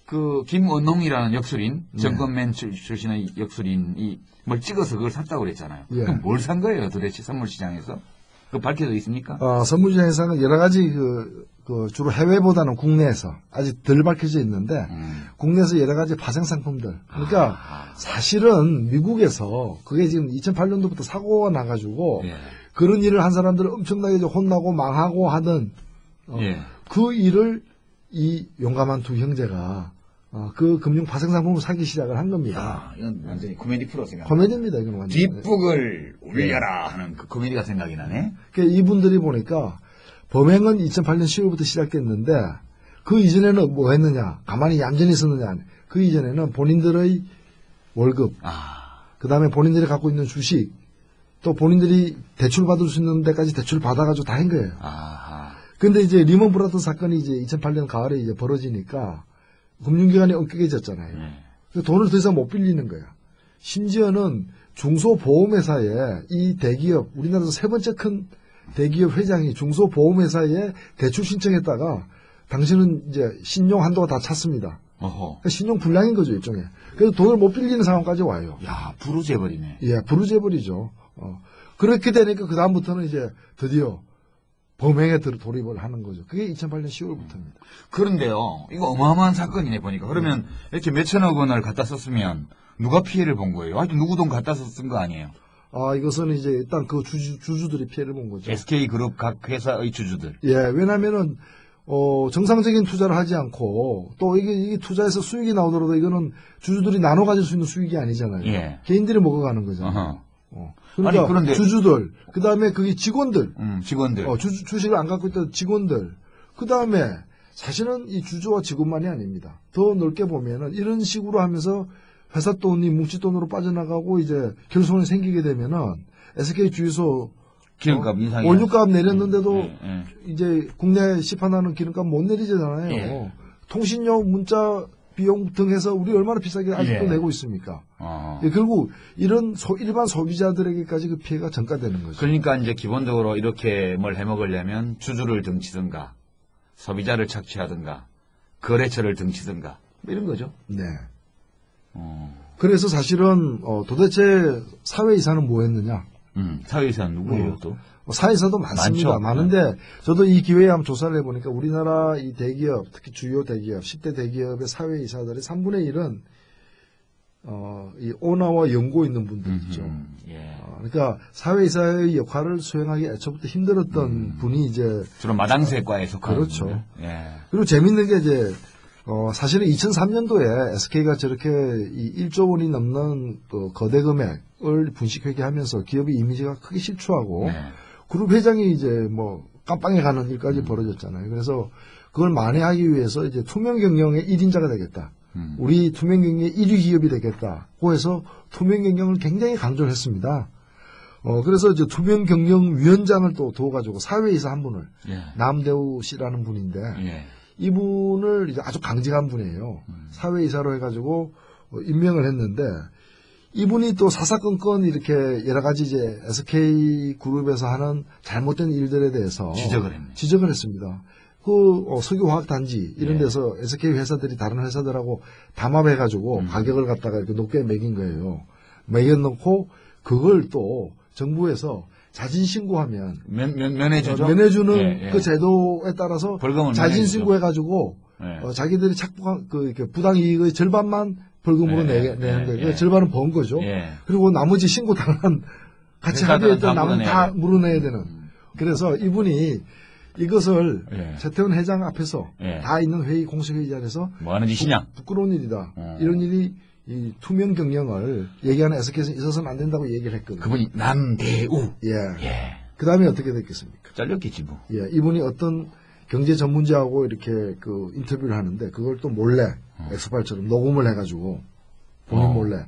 그 김원홍이라는 역술인, 정권맨 출신의 역술인이 뭘 찍어서 그걸 샀다고 그랬잖아요. 예. 그럼 뭘 산 거예요, 도대체 선물시장에서? 그거 밝혀져 있습니까? 선물시장에서는 여러 가지 주로 해외보다는 국내에서 아직 덜 밝혀져 있는데 국내에서 여러 가지 파생 상품들. 그러니까 사실은 미국에서 그게 지금 2008년도부터 사고가 나가지고 그런 일을 한 사람들은 엄청나게 혼나고 망하고 하던 그 일을 이 용감한 두 형제가 그 금융 파생 상품을 사기 시작을 한 겁니다. 이건 완전히 코미디 프로 생각. 코미디입니다, 이건 완전히. 뒷북을 올려라 하는 그 코미디가 생각이 나네. 그러니까 이분들이 보니까 범행은 2008년 10월부터 시작됐는데 그 이전에는 뭐 했느냐? 가만히 얌전히 있었느냐? 그 이전에는 본인들의 월급, 그 다음에 본인들이 갖고 있는 주식, 또 본인들이 대출 받을 수 있는 데까지 대출 받아가지고 다 한 거예요. 근데 이제 리먼 브라더 사건이 이제 2008년 가을에 이제 벌어지니까 금융기관이 엄격해졌잖아요. 그래서 돈을 더 이상 못 빌리는 거야. 심지어는 중소보험회사에 이 대기업, 우리나라에서 세 번째 큰 대기업 회장이 중소보험회사에 대출 신청했다가 당신은 이제 신용 한도가 다 찼습니다. 그러니까 신용 불량인 거죠, 일종의. 그래서 돈을 못 빌리는 상황까지 와요. 야, 부르재벌이네. 예, 부르재벌이죠. 그렇게 되니까 그다음부터는 이제 드디어 범행에 돌입을 하는 거죠. 그게 2008년 10월부터입니다. 그런데요, 이거 어마어마한 사건이네 보니까. 그러면 이렇게 몇천억 원을 갖다 썼으면 누가 피해를 본 거예요? 하여튼 누구 돈 갖다 쓴 거 아니에요? 이것은 이제 일단 그 주주들이 피해를 본 거죠. SK그룹 각 회사의 주주들. 예, 왜냐면은, 정상적인 투자를 하지 않고, 또 이게 투자해서 수익이 나오더라도 이거는 주주들이 나눠 가질 수 있는 수익이 아니잖아요. 예. 개인들이 먹어가는 거잖아요. 그러니까 아니, 그런데 주주들, 그 다음에 그게 직원들. 직원들. 주식을 안 갖고 있던 직원들. 그 다음에 사실은 이 주주와 직원만이 아닙니다. 더 넓게 보면은 이런 식으로 하면서 회사 돈이 뭉칫돈으로 빠져나가고 이제 결손이 생기게 되면은 SK 주유소 기름값 인상이 원유값 내렸는데도 이제 국내 시판하는 기름값 못 내리잖아요. 예. 통신료, 문자 비용 등 해서 우리 얼마나 비싸게 아직도 내고 있습니까? 예, 결국 이런 일반 소비자들에게까지 그 피해가 전가되는 거죠. 그러니까 이제 기본적으로 이렇게 뭘 해먹으려면 주주를 등치든가 소비자를 착취하든가 거래처를 등치든가 뭐 이런 거죠. 네. 그래서 사실은 도대체 사회이사는 뭐 했느냐? 사회이사는 누구예요 또? 사회이사도 많습니다. 많은데 저도 이 기회에 한번 조사를 해보니까 우리나라 이 대기업, 특히 주요 대기업, 10대 대기업의 사회이사들의 3분의 1은 이 오나와 연고 있는 분들 있죠. 그러니까 사회이사의 역할을 수행하기 애초부터 힘들었던 분이 이제 주로 마당쇠과에 속하는 그렇죠. 분들. 예. 그리고 재밌는 게 이제 사실은 2003년도에 SK가 저렇게 이 1조 원이 넘는 그 거대 금액을 분식회계하면서 기업의 이미지가 크게 실추하고 그룹 회장이 이제 뭐 깜빵에 가는 일까지 벌어졌잖아요. 그래서 그걸 만회하기 위해서 이제 투명 경영의 1인자가 되겠다. 우리 투명 경영의 1위 기업이 되겠다고 해서 투명 경영을 굉장히 강조를 했습니다. 그래서 이제 투명 경영 위원장을 또 둬가지고 사회이사 한 분을 남대우 씨라는 분인데 이분을 이제 아주 강직한 분이에요. 사회이사로 해가지고 임명을 했는데 이분이 또 사사건건 이렇게 여러 가지 이제 SK 그룹에서 하는 잘못된 일들에 대해서 지적을 했습니다. 그 석유화학단지 이런 데서 SK 회사들이 다른 회사들하고 담합해가지고 가격을 갖다가 이렇게 높게 매긴 거예요. 매겨놓고 그걸 또 정부에서 자진 신고하면 면해주는 그 제도에 따라서 자진 신고해가지고 자기들이 착복한 그 부당 이익의 절반만 벌금으로 내는 거예요. 절반은 번 거죠. 그리고 나머지 신고 당한 같이 합의했던 남은 다 물어내야 되는. 그래서 이분이 이것을 최태원 회장 앞에서 다 있는 회의 공식회의 자리에서 뭐 하는 짓이냐? 부끄러운 일이다. 이런 일이 이 투명 경영을 얘기하는 SK에서 있어서는 안 된다고 얘기를 했거든요. 그분이 남대우. 그 다음에 어떻게 됐겠습니까? 잘렸겠지 뭐. 이분이 어떤 경제 전문지하고 이렇게 그 인터뷰를 하는데 그걸 또 몰래 엑스파일처럼 녹음을 해가지고 본인 몰래.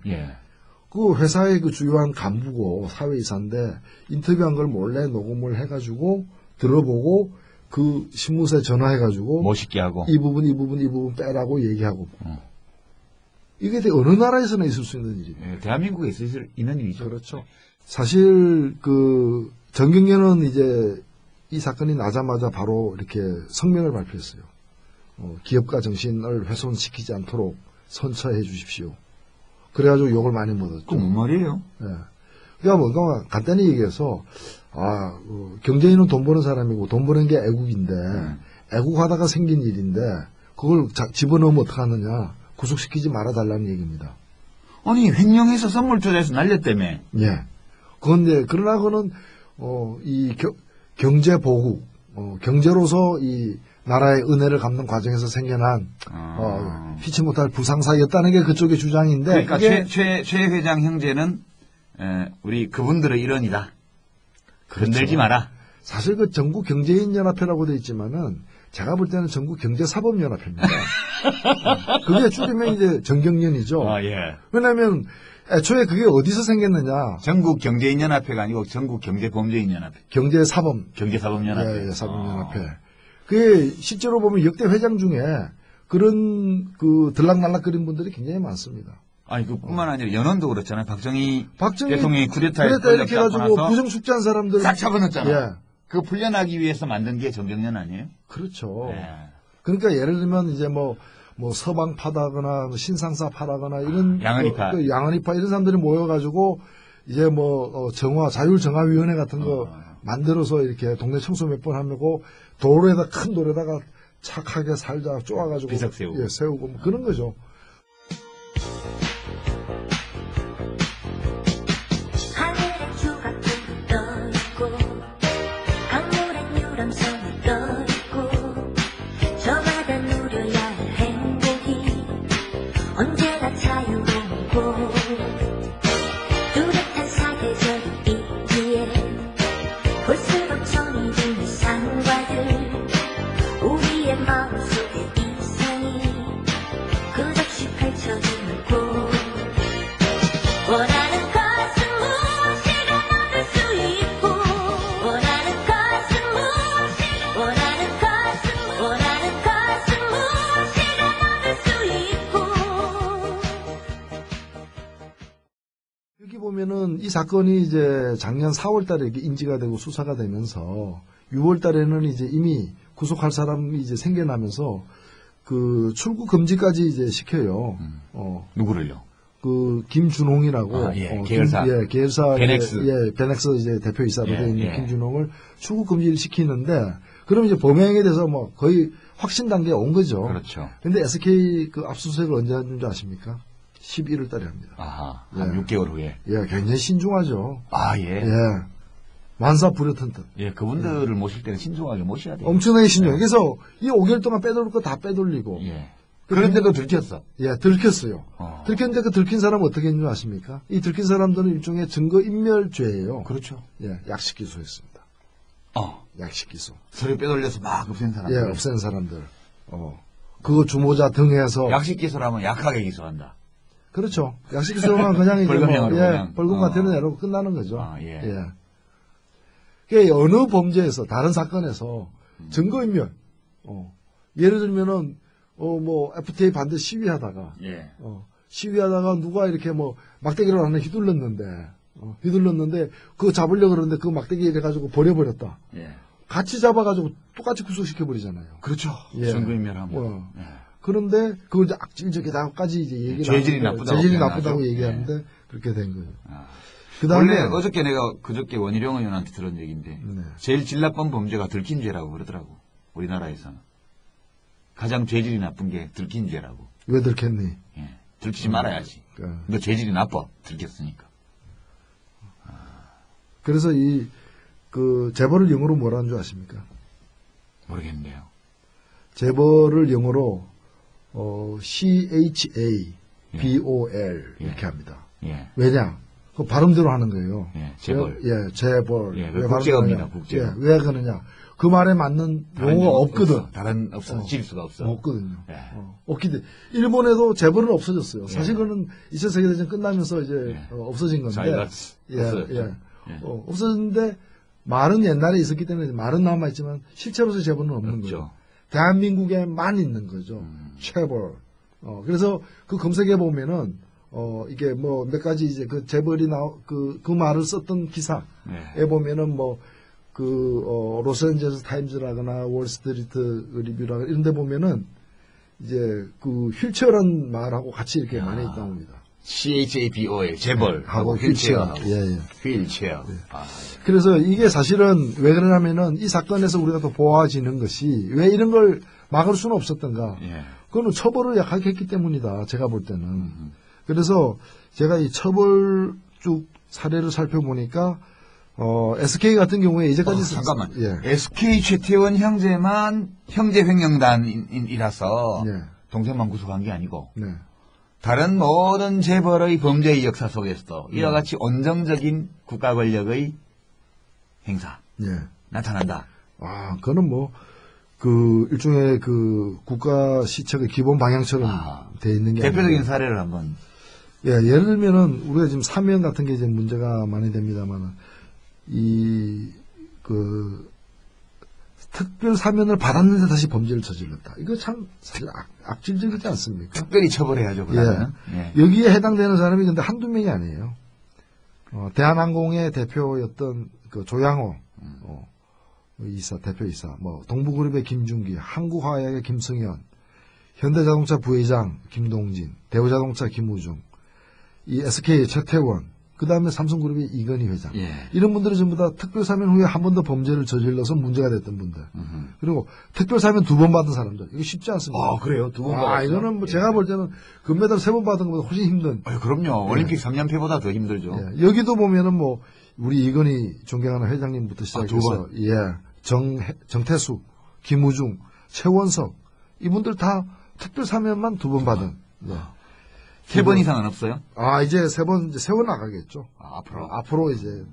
그 회사의 그 주요한 간부고 사회이사인데 인터뷰한 걸 몰래 녹음을 해가지고 들어보고 그 신문사에 전화해가지고 멋있게 하고 이 부분 빼라고 얘기하고. 이게 어느 나라에서나 있을 수 있는 일이에요. 대한민국에 있는 일이죠. 그렇죠. 사실 그 정경련은 이제 이 사건이 나자마자 바로 이렇게 성명을 발표했어요. 기업가 정신을 훼손시키지 않도록 선처해 주십시오. 그래가지고 욕을 많이 먹었죠. 그 뭔 말이에요? 그러니까 뭔가 간단히 얘기해서 경제인은 돈 버는 사람이고 돈 버는 게 애국인데 애국하다가 생긴 일인데 그걸 집어넣으면 어떡하느냐. 구속시키지 말아달라는 얘기입니다. 아니 횡령해서 선물 투자해서 날렸다며. 그런데 그러나 그는 이 경제 보국, 경제로서 이 나라의 은혜를 갚는 과정에서 생겨난 피치 못할 부상사였다는 게 그쪽의 주장인데. 그러니까 최 회장 형제는 우리 그분들의 일원이다. 건들지 마라. 사실 그 전국 경제인 연합회라고 돼 있지만은 제가 볼 때는 전국 경제사법연합회입니다. 그게 줄이면 이제 정경련이죠. 왜냐하면 애초에 그게 어디서 생겼느냐. 전국 경제인 연합회가 아니고 전국 경제범죄인 연합회. 경제사법연합회. 사법연합회. 그게 실제로 보면 역대 회장 중에 그런 그 들락날락거린 분들이 굉장히 많습니다. 아니 그뿐만 아니라 연원도 그렇잖아요. 박정희 대통령이 쿠데타에 이렇게 해가지고 부정숙지한 사람들 싹 잡아넣었잖아. 그 풀려나기 위해서 만든 게 정경련 아니에요? 그렇죠. 그러니까 예를 들면 이제 뭐 서방파다거나 신상사파라거나 이런 양언이파 이런 사람들이 모여가지고 이제 자율정화위원회 같은 거 만들어서 이렇게 동네 청소 몇 번 하고 도로에다 큰 도로에다가 착하게 살자 쪼아가지고 비석 세우고. 예, 세우고 뭐 그런 거죠. 하늘에 주각도 떠있고 강물엔 유람선이 떠있고 저마다 누려야 할 행복이 언제나 자유로우고 뚜렷한 사계절이 있기에 볼수록 정이 드는 산과들 우리의 마음속에 이상이 끝없이 펼쳐지는 곳 원하는 것은 무엇이든 얻을 수 있고 원하는 것은 무엇이든 원하는 것은 무엇이든 얻을 수 있고 여기 보면은 이 사건이 이제 작년 4월 달에 이렇게 인지가 되고 수사가 되면서 6월 달에는 이제 이미 구속할 사람이 이제 생겨나면서 그 출국 금지까지 이제 시켜요. 누구를요? 그 김준홍이라고 아, 예. 계열사. 계열사 베넥스. 베넥스 이제 대표이사로 예, 되어 있는 예. 김준홍을 출국 금지를 시키는데 그럼 이제 범행에 대해서 뭐 거의 확신 단계에 온 거죠. 그렇죠. 근데 SK 그 압수수색을 언제 하는 줄 아십니까? 11월 달에 합니다. 아하. 한 6개월 후에. 예, 굉장히 신중하죠. 아, 예. 예. 만사부려튼 듯. 예, 그분들을 모실 때는 신중하게 모셔야 돼요. 엄청나게 신중해. 예. 그래서 이 5개월 동안 빼돌릴 거 다 빼돌리고. 예. 그런데도 들켰어. 예, 들켰어요. 들켰는데 그 들킨 사람은 어떻게 했는지 아십니까? 이 들킨 사람들은 일종의 증거인멸죄예요. 그렇죠. 예, 약식 기소했습니다. 약식 기소. 서류 빼돌려서 막 없앤 사람들. 예, 없앤 사람들. 그거 주모자 등에서. 약식 기소라면 약하게 기소한다. 그렇죠. 약식 기소는 그냥 이제 벌금형으로 예, 그냥. 벌금 같은 거 내놓고 끝나는 거죠. 아, 예. 그러니까 어느 범죄에서 다른 사건에서 증거인멸. 예를 들면은 뭐 FTA 반대 시위하다가 예. 시위하다가 누가 이렇게 뭐 막대기로 하나 휘둘렀는데 그거 잡으려고 그러는데 그 막대기 이래가지고 버려버렸다. 예. 같이 잡아가지고 똑같이 구속시켜버리잖아요. 그렇죠. 예. 증거인멸하면. 예. 그런데 그걸 이제 악질적이다까지 이제 얘기를 죄질이 하는데 나쁘다고 죄질이 표현하죠. 나쁘다고 예. 얘기하는데 그렇게 된 거예요. 원래 어저께 내가 그저께 원희룡 의원한테 들은 얘기인데 네. 제일 질 나쁜 범죄가 들킨 죄라고 그러더라고. 우리나라에서는. 가장 죄질이 나쁜 게 들킨 죄라고. 왜 들켰니? 예. 들키지 말아야지. 너 죄질이 나빠. 들켰으니까. 그래서 그 재벌을 영어로 뭐라는 줄 아십니까? 모르겠는데요. 재벌을 영어로 CHABOL 이렇게 합니다. 예. 왜냐? 그 발음대로 하는 거예요. 예, 재벌. 예, 재벌. 예, 왜 국제어입니다, 발음하냐? 국제어. 예, 왜 그러냐? 그 말에 맞는 용어가 없거든. 다른 없어. 질 수가 없어. 없거든요. 예. 없기 때문에 일본에도 재벌은 없어졌어요. 예. 사실 그는 2차 세계대전 끝나면서 이제 없어진 건데. 자기가 예. 없어졌는데 말은 옛날에 있었기 때문에 말은 남아있지만 실제로서 재벌은 없는 거죠. 대한민국에만 있는 거죠. 재벌. 그래서 그 검색해 보면은 이게 뭐 몇 가지 이제 그 재벌이 그 말을 썼던 기사에 보면은 뭐 로스앤젤레스 타임즈라거나 월스트리트 리뷰라거나 이런 데 보면은 이제 그 휠체어라는 말하고 같이 이렇게 많이 나옵니다. CHABOL, 재벌. 하고 휠체어. 예. 휠체어. 그래서 이게 사실은 왜 그러냐면은 이 사건에서 우리가 더 보아지는 것이 왜 이런 걸 막을 수는 없었던가. 그거는 처벌을 약하게 했기 때문이다. 제가 볼 때는. 그래서 제가 이 처벌 쭉 사례를 살펴보니까 SK 같은 경우에 이제까지 잠깐만. SK 최태원 형제만 형제 횡령단이라서 동생만 구속한 게 아니고 다른 모든 재벌의 범죄의 역사 속에서도 이와 같이 온정적인 국가 권력의 행사 나타난다. 아, 그거는 뭐 그 일종의 그 국가 시책의 기본 방향처럼 돼 있는 게 대표적인 아니라. 사례를 한번. 예, 예를 들면은 우리가 지금 사면 같은 게 이제 문제가 많이 됩니다만은 특별 사면을 받았는데 다시 범죄를 저질렀다. 이거 참 사실 악질적이지 않습니까? 특별히 처벌해야죠. 여기에 해당되는 사람이 근데 한두 명이 아니에요. 대한항공의 대표였던 그 조양호 대표이사, 뭐 동부그룹의 김준기, 한국화약의 김승현, 현대자동차 부회장 김동진, 대우자동차 김우중, 이 SK 최태원, 그 다음에 삼성그룹의 이건희 회장. 예. 이런 분들이 전부 다 특별사면 후에 한 번 더 범죄를 저질러서 문제가 됐던 분들. 그리고 특별사면 2번 받은 사람들. 이거 쉽지 않습니다. 아, 그래요? 2번 아, 받았어요? 이거는 뭐 제가 볼 때는 금메달 3번 받은 것보다 훨씬 힘든. 그럼요. 올림픽 3연패보다 더 힘들죠. 예. 여기도 보면은 뭐 우리 이건희 존경하는 회장님부터 시작해서 정태수, 김우중, 최원석 이분들 다 특별사면만 2번 받은. 예. 3번 이상은 없어요? 이제 3번 이제 세워 나가겠죠. 앞으로 이제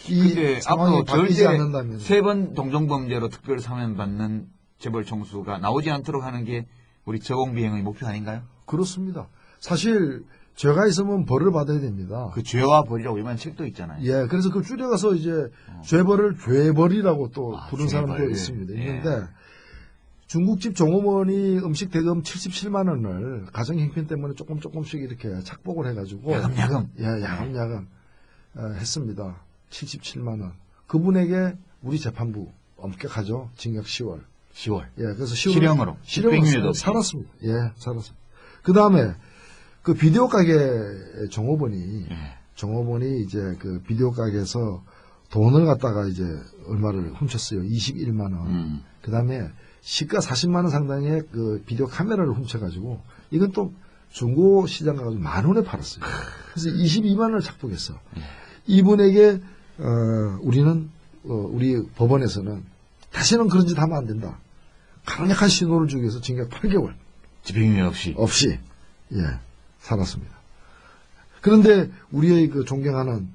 이 근데 상황이 앞으로 바뀌지 절대 않는다면 3번 동종범죄로 특별 사면 받는 재벌 총수가 나오지 않도록 하는 게 우리 저공비행의 목표 아닌가요? 그렇습니다. 사실 죄가 있으면 벌을 받아야 됩니다. 그 죄와 벌이라고 이만 책도 있잖아요. 예, 그래서 그 줄여가서 이제 죄벌을 죄벌이라고 또 부른 죄벌. 사람도 있습니다. 예. 있는데 중국집 종업원이 음식 대금 77만 원을 가정 형편 때문에 조금씩 이렇게 착복을 해가지고 야금야금. 예, 야금야금 했습니다. 77만 원. 그분에게 우리 재판부 엄격하죠. 징역 10월. 10월. 예, 그래서 실형으로. 실형으로 살았습니다. 예, 살았습니다. 그 다음에 그 비디오 가게 종업원이 이제 그 비디오 가게에서 돈을 갖다가 이제 얼마를 훔쳤어요. 21만 원. 그 다음에 시가 40만 원 상당의 그 비디오 카메라를 훔쳐가지고 이건 또 중고 시장 가가지고 10,000원에 팔았어요. 그래서 22만 원을 착복했어. 이분에게 우리 법원에서는 다시는 그런 짓 하면 안 된다. 강력한 신호를 주기 위해서 징역 8개월. 집행유예 없이. 예, 살았습니다. 그런데 우리의 그 존경하는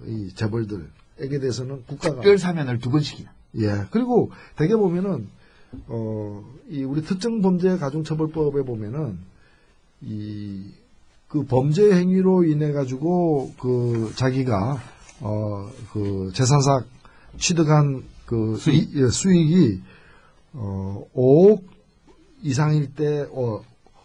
이 재벌들에게 대해서는 국가가 특별 사면을 2번씩이나. 예, 그리고 대개 보면은 이 우리 특정범죄 가중처벌법에 보면은 그 범죄 행위로 인해 가지고 그 자기가 그 재산삭 취득한 그 수익이 5억 이상일 때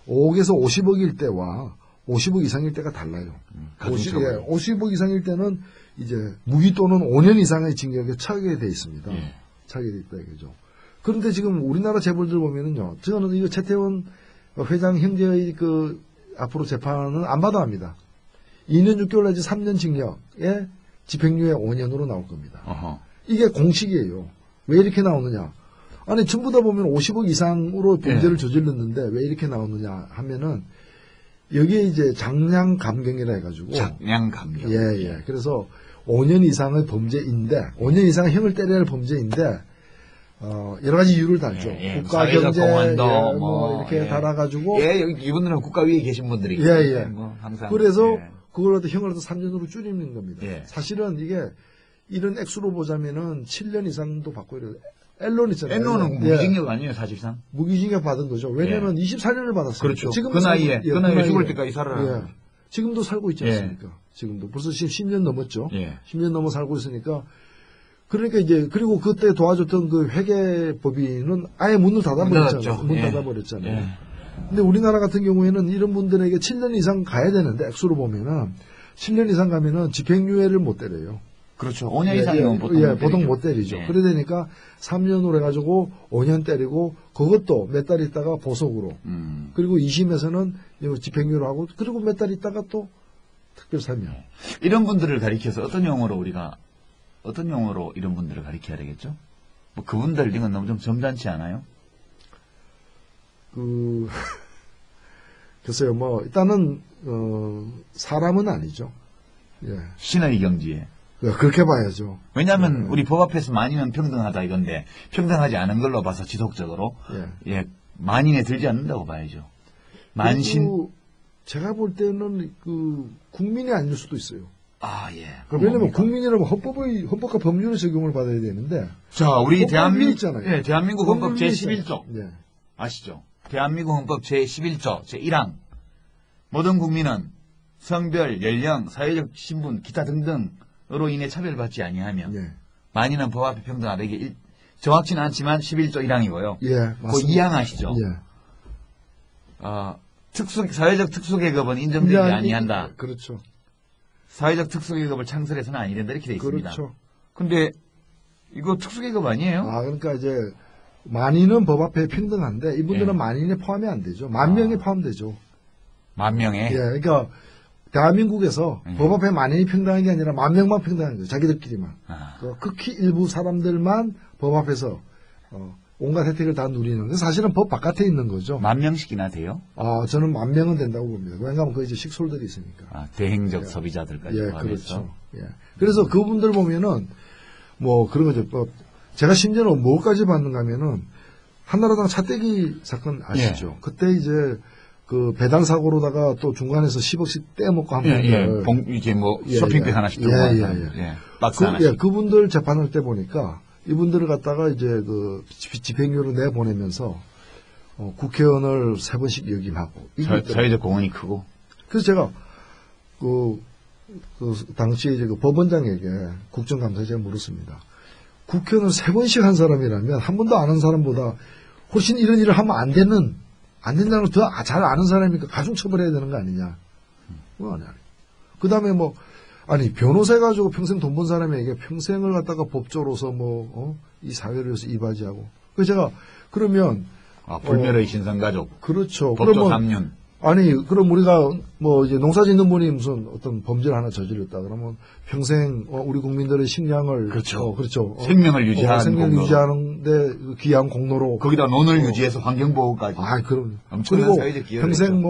5억에서 50억일 때와 50억 이상일 때가 달라요. 50억 이상일 때는 이제 무기 또는 5년 이상의 징역에 처하게 돼 있습니다. 처하게 돼 있다 이거죠. 그런데 지금 우리나라 재벌들 보면은요, 저는 이거 최태원 회장 형제의 그 앞으로 재판은 안 받아합니다. 2년 6개월 내지 3년 징역에 집행유예 5년으로 나올 겁니다. 이게 공식이에요. 왜 이렇게 나오느냐? 아니 전부 다 보면 50억 이상으로 범죄를 저질렀는데 왜 이렇게 나오느냐 하면은 여기에 이제 장량 감경이라 해가지고 장량 감경. 예. 그래서 5년 이상의 범죄인데 5년 이상의 형을 때려야 할 범죄인데 여러 가지 이유를 달죠. 국가 경제 뭐 이렇게 달아가지고 이분들은 국가 위에 계신 분들이 뭐 항상 그래서 그걸 갖다 형을 3년으로 줄이는 겁니다. 사실은 이게 이런 액수로 보자면은 7년 이상도 받고 이래요. 앨런 있잖아요. 앨런은 무기징역 아니에요, 사실상? 무기징역 받은 거죠. 왜냐면 24년을 받았어요. 그렇죠. 그 나이에 죽을 때까지 살아라. 지금도 살고 있지 않습니까? 지금도. 벌써 지금 10년 넘었죠. 10년 넘어 살고 있으니까. 그러니까 이제, 그리고 그때 도와줬던 그 회계법인은 아예 문을 닫아버렸잖아요. 문 닫아버렸잖아요. 근데 우리나라 같은 경우에는 이런 분들에게 7년 이상 가야 되는데, 액수로 보면은, 7년 이상 가면은 집행유예를 못 때려요. 그렇죠. 5년 이상이면 보통 못 때리죠. 그래 되니까 3년으로 해가지고 5년 때리고 그것도 몇 달 있다가 보석으로 그리고 2심에서는 집행유예로 하고 그리고 몇 달 있다가 또 특별사면. 이런 분들을 가리켜서 어떤 용어로 이런 분들을 가리켜야 되겠죠? 뭐 그분들 이건 너무 좀 점잖지 않아요? 글쎄요, 뭐 일단은 사람은 아니죠. 신의 경지에. 그렇게 봐야죠. 왜냐하면 우리 법 앞에서 만인은 평등하다 이건데 평등하지 않은 걸로 봐서 지속적으로 만인에 들지 않는다고 봐야죠. 만신. 제가 볼 때는 그 국민이 아닐 수도 있어요. 왜냐면 뭡니까? 국민이라면 헌법과 법률의 적용을 받아야 되는데. 자, 우리 대한민국 있잖아요. 대한민국 헌법 제11조 아시죠? 대한민국 헌법 제11조 제1항 모든 국민은 성별, 연령, 사회적 신분, 기타 등등으로 인해 차별받지 아니하며 만인은 법 앞에 평등하다. 이게 정확치는 않지만 11조 1항이고요. 그 2항 아시죠? 사회적 특수계급은 인정되지 아니한다. 그렇죠. 사회적 특수계급을 창설해서는 아니 된다 이렇게 돼 있습니다. 그렇죠. 근데 이거 특수계급 아니에요? 그러니까 이제 만인은 법 앞에 평등한데 이분들은 만인에 포함이 안 되죠. 10,000명에 포함되죠. 10,000명에? 그러니까 대한민국에서 법 앞에 만인이 평등한 게 아니라 만 명만 평등한 거죠. 자기들끼리만. 극히 일부 사람들만 법 앞에서 온갖 혜택을 다 누리는. 사실은 법 바깥에 있는 거죠. 10,000명씩이나 돼요? 저는 10,000명은 된다고 봅니다. 왜냐하면 그 이제 식솔들이 있으니까. 대행적 소비자들까지 포함해서. 그렇죠. 그래서 그분들 보면은 뭐 그런 거죠. 제가 심지어는 뭐까지 받는가 하면은 한나라당 차떼기 사건 아시죠? 그때 이제 그 배달 사고로다가 또 중간에서 10억씩 떼먹고 한 분들. 이게 뭐 쇼핑백 하나씩 들고 박스 하나씩. 그분들 재판할 때 보니까 이분들을 갖다가 이제 그 집행유예로 내보내면서 국회의원을 3번씩 역임하고. 사회적 공헌이 크고. 그래서 제가 그 당시에 이제 그 법원장에게 국정감사에 제가 물었습니다. 국회의원을 3번씩 한 사람이라면 한 번도 안 한 사람보다 훨씬 이런 일을 하면 안 된다는 걸 더 잘 아는 사람이니까 가중처벌해야 되는 거 아니냐. 그 다음에 변호사 해가지고 평생 돈 번 사람에게 평생을 갖다가 법조로서 이 사회를 위해서 이바지하고. 그래서 제가 그러면. 불멸의 신선가족. 그렇죠. 법조 3년. 그럼 우리가 이제 농사 짓는 분이 무슨 어떤 범죄를 하나 저질렀다. 그러면 평생 우리 국민들의 식량을. 그렇죠. 그렇죠. 생명을 유지하는 생명을 유지하는데 귀한 공로로. 거기다 논을 유지해서 환경보호까지. 그럼. 엄청난 사회적 기여를 평생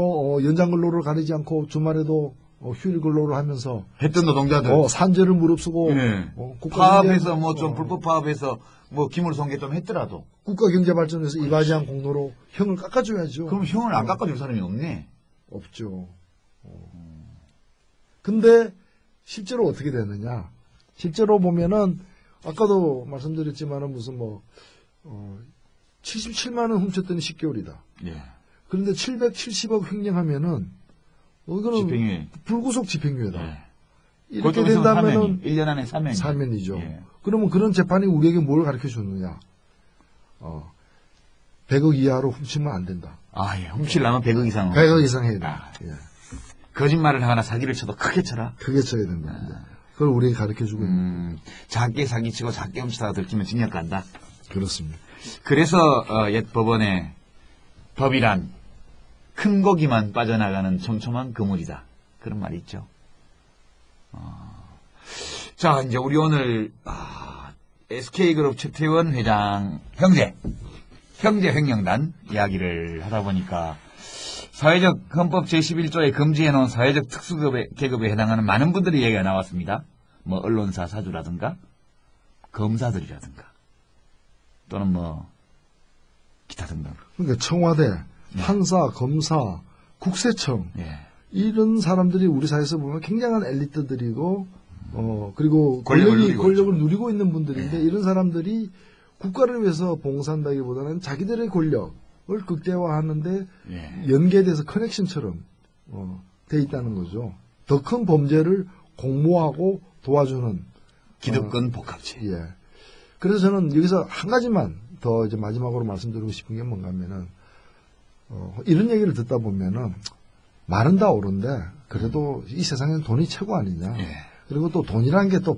연장 근로를 가리지 않고 주말에도 휴일 근로를 하면서 했던 노동자들 산재를 무릅쓰고 파업해서 좀 불법 파업해서 기물 손괴 좀 했더라도 국가 경제 발전에서 이바지한 공로로 형을 깎아줘야죠. 그럼 형을 안 깎아줄 사람이 없네. 없죠. 근데 실제로 어떻게 되느냐? 실제로 보면은 아까도 말씀드렸지만은 무슨 77만 원 훔쳤더니 10개월이다. 그런데 770억 횡령하면은 이거는 집행유예. 불구속 집행유예다. 이렇게 된다면은 1년 안에 사면이죠. 그러면 그런 재판이 우리에게 뭘 가르쳐 주느냐? 100억 이하로 훔치면 안 된다. 훔치려면 100억 이상. 100억 이상 해야 된다. 거짓말을 하거나 사기를 쳐도 크게 쳐라. 크게 쳐야 된다. 그걸 우리에게 가르쳐 주고 있는. 작게 사기치고 작게 훔치다가 들키면 징역 간다. 그렇습니다. 그래서 옛 법원의 법이란 큰 고기만 빠져나가는 촘촘한 그물이다. 그런 말이 있죠. 자, 이제 우리 오늘 SK그룹 최태원 회장 형제 횡령단 이야기를 하다 보니까 사회적 헌법 제11조에 금지해놓은 사회적 특수계급에 해당하는 많은 분들의 얘기가 나왔습니다. 언론사 사주라든가 검사들이라든가 또는 기타 등등. 그러니까 청와대, 판사, 검사, 국세청 이런 사람들이 우리 사회에서 보면 굉장한 엘리트들이고 그리고 권력을 누리고 있는 분들인데 이런 사람들이 국가를 위해서 봉사한다기보다는 자기들의 권력을 극대화하는데 연계돼서 커넥션처럼 돼 있다는 거죠. 더 큰 범죄를 공모하고 도와주는 기득권 복합체. 그래서 저는 여기서 한 가지만 더 이제 마지막으로 말씀드리고 싶은 게 뭔가 하면은 이런 얘기를 듣다 보면은 말은 다 옳은데 그래도 이 세상에는 돈이 최고 아니냐. 그리고 또 돈이라는 게 또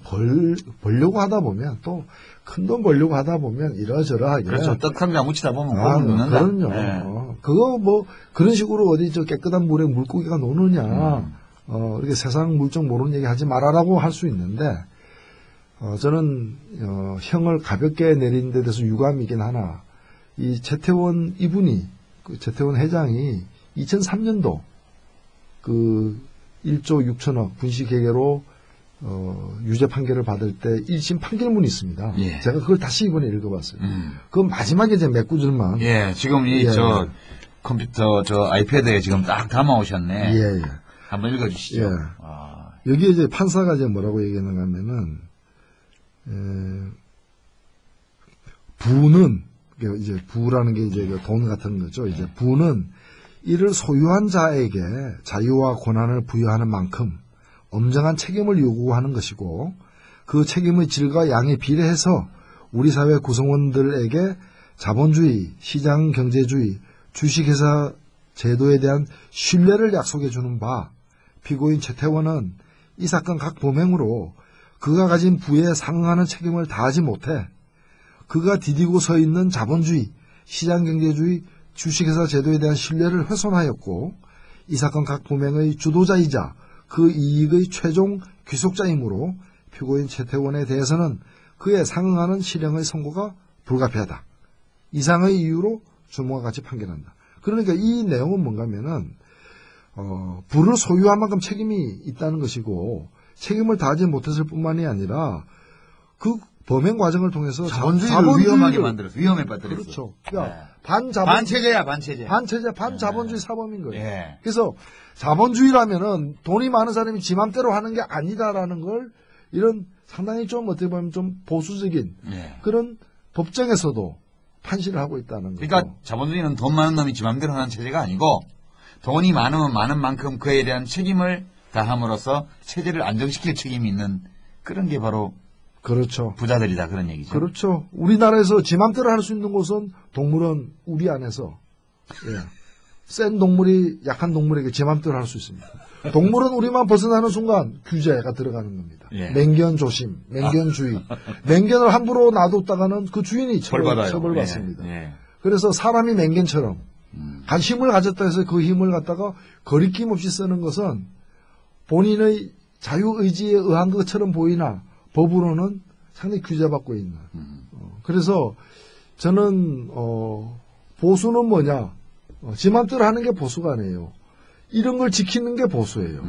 벌려고 하다 보면 또 큰 돈 벌려고 하다 보면 이러저러하게. 그렇죠. 떡 한 장 묻히다 보면 꼴을 묻는다. 그럼요. 그거 그런 식으로 어디 깨끗한 물에 물고기가 노느냐. 이렇게 세상 물정 모르는 얘기 하지 말아라고 할 수 있는데 저는 형을 가볍게 내린 데 대해서 유감이긴 하나 이 최태원 이분이 최태원 회장이 2003년도 그 1조 6천억 분식회계로 유죄 판결을 받을 때 1심 판결문이 있습니다. 제가 그걸 다시 이번에 읽어봤어요. 그 마지막에 이제 몇 구절만. 지금 컴퓨터 아이패드에 지금 딱 담아오셨네. 한번 읽어주시죠. 여기에 이제 판사가 이제 뭐라고 얘기하는가 하면은 부는 이제 부라는 게 이제 돈 같은 거죠. 이제 부는 이를 소유한 자에게 자유와 권한을 부여하는 만큼 엄정한 책임을 요구하는 것이고 그 책임의 질과 양에 비례해서 우리 사회 구성원들에게 자본주의, 시장경제주의, 주식회사 제도에 대한 신뢰를 약속해 주는 바 피고인 최태원은 이 사건 각 범행으로 그가 가진 부에 상응하는 책임을 다하지 못해 그가 디디고 서 있는 자본주의, 시장경제주의, 주식회사 제도에 대한 신뢰를 훼손하였고 이 사건 각 범행의 주도자이자 그 이익의 최종 귀속자이므로 피고인 최태원에 대해서는 그에 상응하는 실형의 선고가 불가피하다. 이상의 이유로 주모와 같이 판결한다. 그러니까 이 내용은 뭔가면은 부를 소유한 만큼 책임이 있다는 것이고 책임을 다하지 못했을 뿐만이 아니라 그 범행 과정을 통해서 자본주의를 위험하게 만들었어. 위험에 빠뜨렸어. 그렇죠. 네. 그러니까 반체제야, 반체제. 반자본주의 사범인 거예요. 예. 그래서 자본주의라면은 돈이 많은 사람이 지 맘대로 하는 게 아니다라는 걸 이런 상당히 좀 어떻게 보면 좀 보수적인 예. 그런 법정에서도 판시를 하고 있다는 거죠. 그러니까 자본주의는 돈 많은 놈이 지 맘대로 하는 체제가 아니고 돈이 많으면 많은 만큼 그에 대한 책임을 다함으로써 체제를 안정시킬 책임이 있는 그런 게 바로 그렇죠. 부자들이다 그런 얘기죠. 그렇죠. 우리나라에서 지 맘대로 할 수 있는 곳은 동물원 우리 안에서 센 동물이 약한 동물에게 지 맘대로 할 수 있습니다. 동물은 우리만 벗어나는 순간 규제가 들어가는 겁니다. 예. 맹견 조심, 맹견주의. 맹견을 함부로 놔뒀다가는 그 주인이 처벌받습니다. 예. 그래서 사람이 맹견처럼 힘을 가졌다 해서 그 힘을 갖다가 거리낌 없이 쓰는 것은 본인의 자유의지에 의한 것처럼 보이나 법으로는 상당히 규제받고 있는. 그래서 저는 보수는 뭐냐? 지 맘대로 하는 게 보수가 아니에요. 이런 걸 지키는 게 보수예요.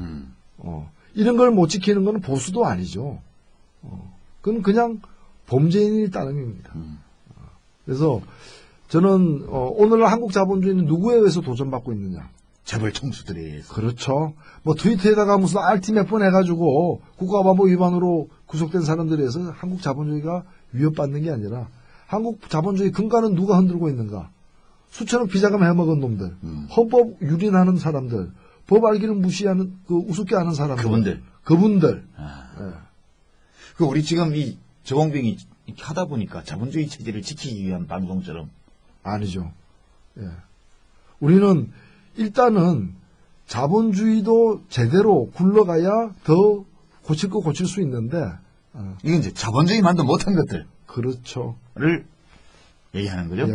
이런 걸 못 지키는 건 보수도 아니죠. 그건 그냥 범죄인일 따름입니다. 그래서 저는 오늘 한국 자본주의는 누구에 의해서 도전받고 있느냐? 재벌 총수들에 의해서. 그렇죠. 뭐 트위터에다가 무슨 RT 몇 번 해가지고 국가보안법 위반으로 구속된 사람들에 의해서 한국 자본주의가 위협받는 게 아니라 한국 자본주의 근간은 누가 흔들고 있는가? 수천억 비자금 해먹은 놈들, 헌법 유린하는 사람들, 법 알기를 무시하는 그 우습게 하는 사람들, 그분들. 그 우리 지금 이 저공병이 하다 보니까 자본주의 체제를 지키기 위한 방송처럼 아니죠. 예. 우리는 일단은 자본주의도 제대로 굴러가야 더 고칠 거 고칠 수 있는데 이건 이제 자본주의만도 못한 것들. 그렇죠.를 얘기하는 거죠. 예.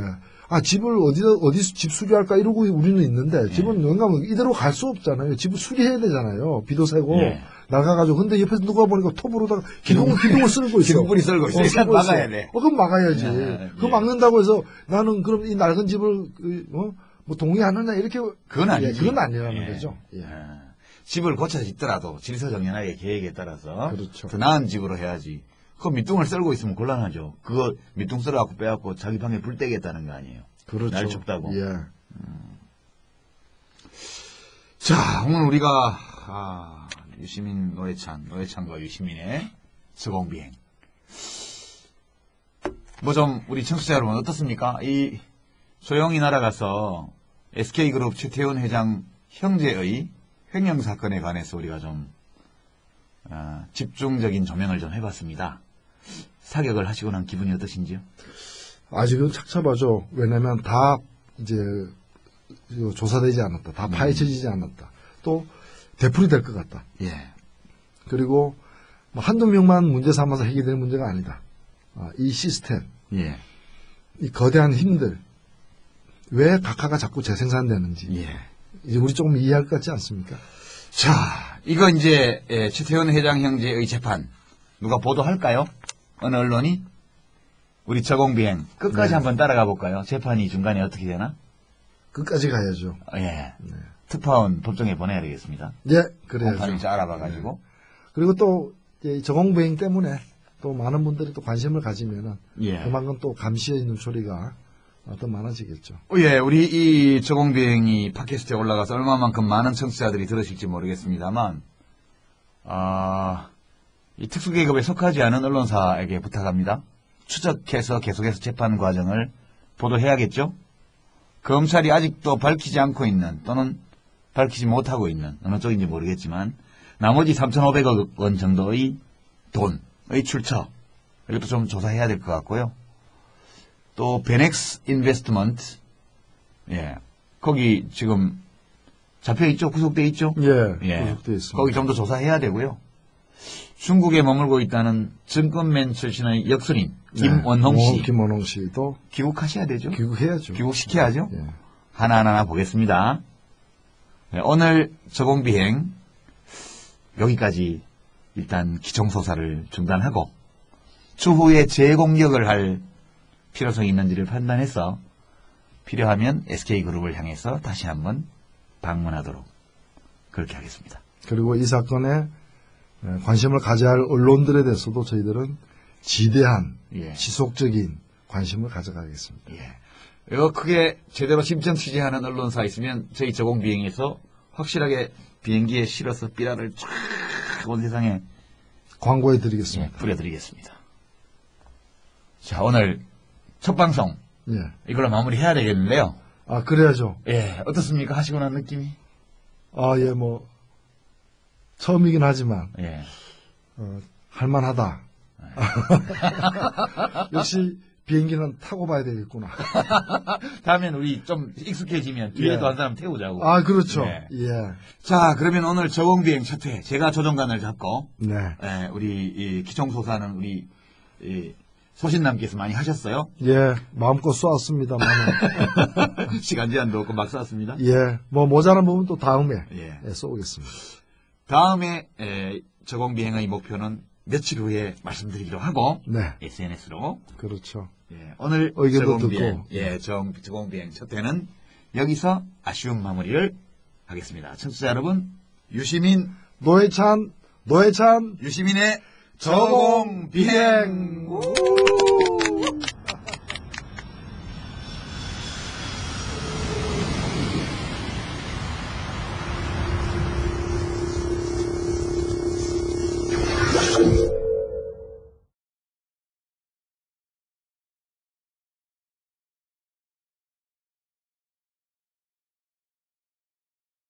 집을 어디서 집 수리할까 이러고 우리는 있는데 집은 영감 이대로 갈 수 없잖아요. 집을 수리해야 되잖아요. 비도 새고 나가가지고 근데 옆에서 누가 보니까 톱으로다가 기둥을 쓸고 있어. 기둥뿌리 쓸고 있어. 막아야 돼. 그럼 막아야지. 그거 막는다고 해서 나는 그럼 이 낡은 집을 뭐 동의하느냐 이렇게 그건 아니지. 그건 아니라는 거죠. 집을 고쳐 짓더라도 질서정연하게 계획에 따라서 그렇죠. 더 나은 집으로 해야지. 그 밑둥을 썰고 있으면 곤란하죠. 그거 밑둥 썰어갖고 빼갖고 자기 방에 불 떼겠다는 거 아니에요. 그렇죠. 날 춥다고. 예. 자, 오늘 우리가 유시민 노회찬과 유시민의 서공비행. 뭐 좀 우리 청취자 여러분 어떻습니까? 이 조용히 날아가서 SK그룹 최태원 회장 형제의 횡령 사건에 관해서 우리가 좀 집중적인 조명을 좀 해봤습니다. 사격을 하시고 난 기분이 어떠신지요? 아직은 착잡하죠. 왜냐하면 다 이제 조사되지 않았다. 다 파헤쳐지지 않았다. 또 되풀이될 것 같다. 예. 그리고 뭐 한두 명만 문제 삼아서 해결될 문제가 아니다. 이 시스템, 예. 이 거대한 힘들 왜 각하가 자꾸 재생산되는지 이제 우리 조금 이해할 것 같지 않습니까? 자, 이거 이제 최태원 회장 형제의 재판 누가 보도할까요? 어느 언론이? 우리 저공비행 끝까지 한번 따라가 볼까요? 재판이 중간에 어떻게 되나? 끝까지 가야죠. 예. 특파원 법정에 보내야 되겠습니다. 예, 그래야죠. 공판을 이제 알아봐가지고. 그리고 또 저공비행 때문에 또 많은 분들이 또 관심을 가지면은 그만큼 또 감시의 눈초리가 더 많아지겠죠. 예, 우리 이 저공비행이 팟캐스트에 올라가서 얼마만큼 많은 청취자들이 들으실지 모르겠습니다만, 이 특수계급에 속하지 않은 언론사에게 부탁합니다. 추적해서 계속해서 재판 과정을 보도해야겠죠? 검찰이 아직도 밝히지 않고 있는 또는 밝히지 못하고 있는 어느 쪽인지 모르겠지만 나머지 3,500억 원 정도의 돈의 출처 이것도 좀 조사해야 될 것 같고요. 또 베넥스 인베스트먼트 거기 지금 잡혀있죠? 구속돼 있죠? 구속돼 있습니다. 거기 좀 더 조사해야 되고요. 중국에 머물고 있다는 증권맨 출신의 역술인 김원홍 씨. 김원홍 씨도 귀국하셔야 되죠? 귀국해야죠. 귀국시켜야죠. 하나하나 보겠습니다. 오늘 저공비행 여기까지 일단 기총소사를 중단하고 추후에 재공격을 할 필요성이 있는지를 판단해서 필요하면 SK그룹을 향해서 다시 한번 방문하도록 그렇게 하겠습니다. 그리고 이 사건에 관심을 가져야 할 언론들에 대해서도 저희들은 지대한 예. 지속적인 관심을 가져가겠습니다. 예. 이거 크게 제대로 심층 취재하는 언론사 있으면 저희 저공 비행에서 확실하게 비행기에 실어서 삐라를 쫙 온 세상에 광고해 드리겠습니다. 예, 뿌려드리겠습니다. 자, 오늘 첫 방송 예. 이걸로 마무리해야 되겠는데요. 아, 그래야죠. 예, 어떻습니까? 하시고 난 느낌이? 아, 예, 뭐 처음이긴 하지만 예. 할만하다. 역시 비행기는 타고 봐야 되겠구나. 다음엔 우리 좀 익숙해지면 뒤에도 예. 한 사람 태우자고. 아, 그렇죠. 예. 예. 자, 그러면 오늘 저공비행 첫 회 제가 조종관을 잡고 네. 예, 우리 이 기총소사는 우리 소신남께서 많이 하셨어요. 예, 마음껏 쏘았습니다만. 시간 제한도 없고 막 쐈습니다. 예, 뭐 모자란 부분 또 다음에 예. 쏘겠습니다. 다음에 저공비행의 목표는 며칠 후에 말씀드리기로 하고 네. SNS로 그렇죠. 예, 오늘 의견도 저공비행, 듣고. 예, 저공비행 첫 회는 여기서 아쉬운 마무리를 하겠습니다. 청취자 여러분, 유시민, 노회찬, 유시민의 저공비행.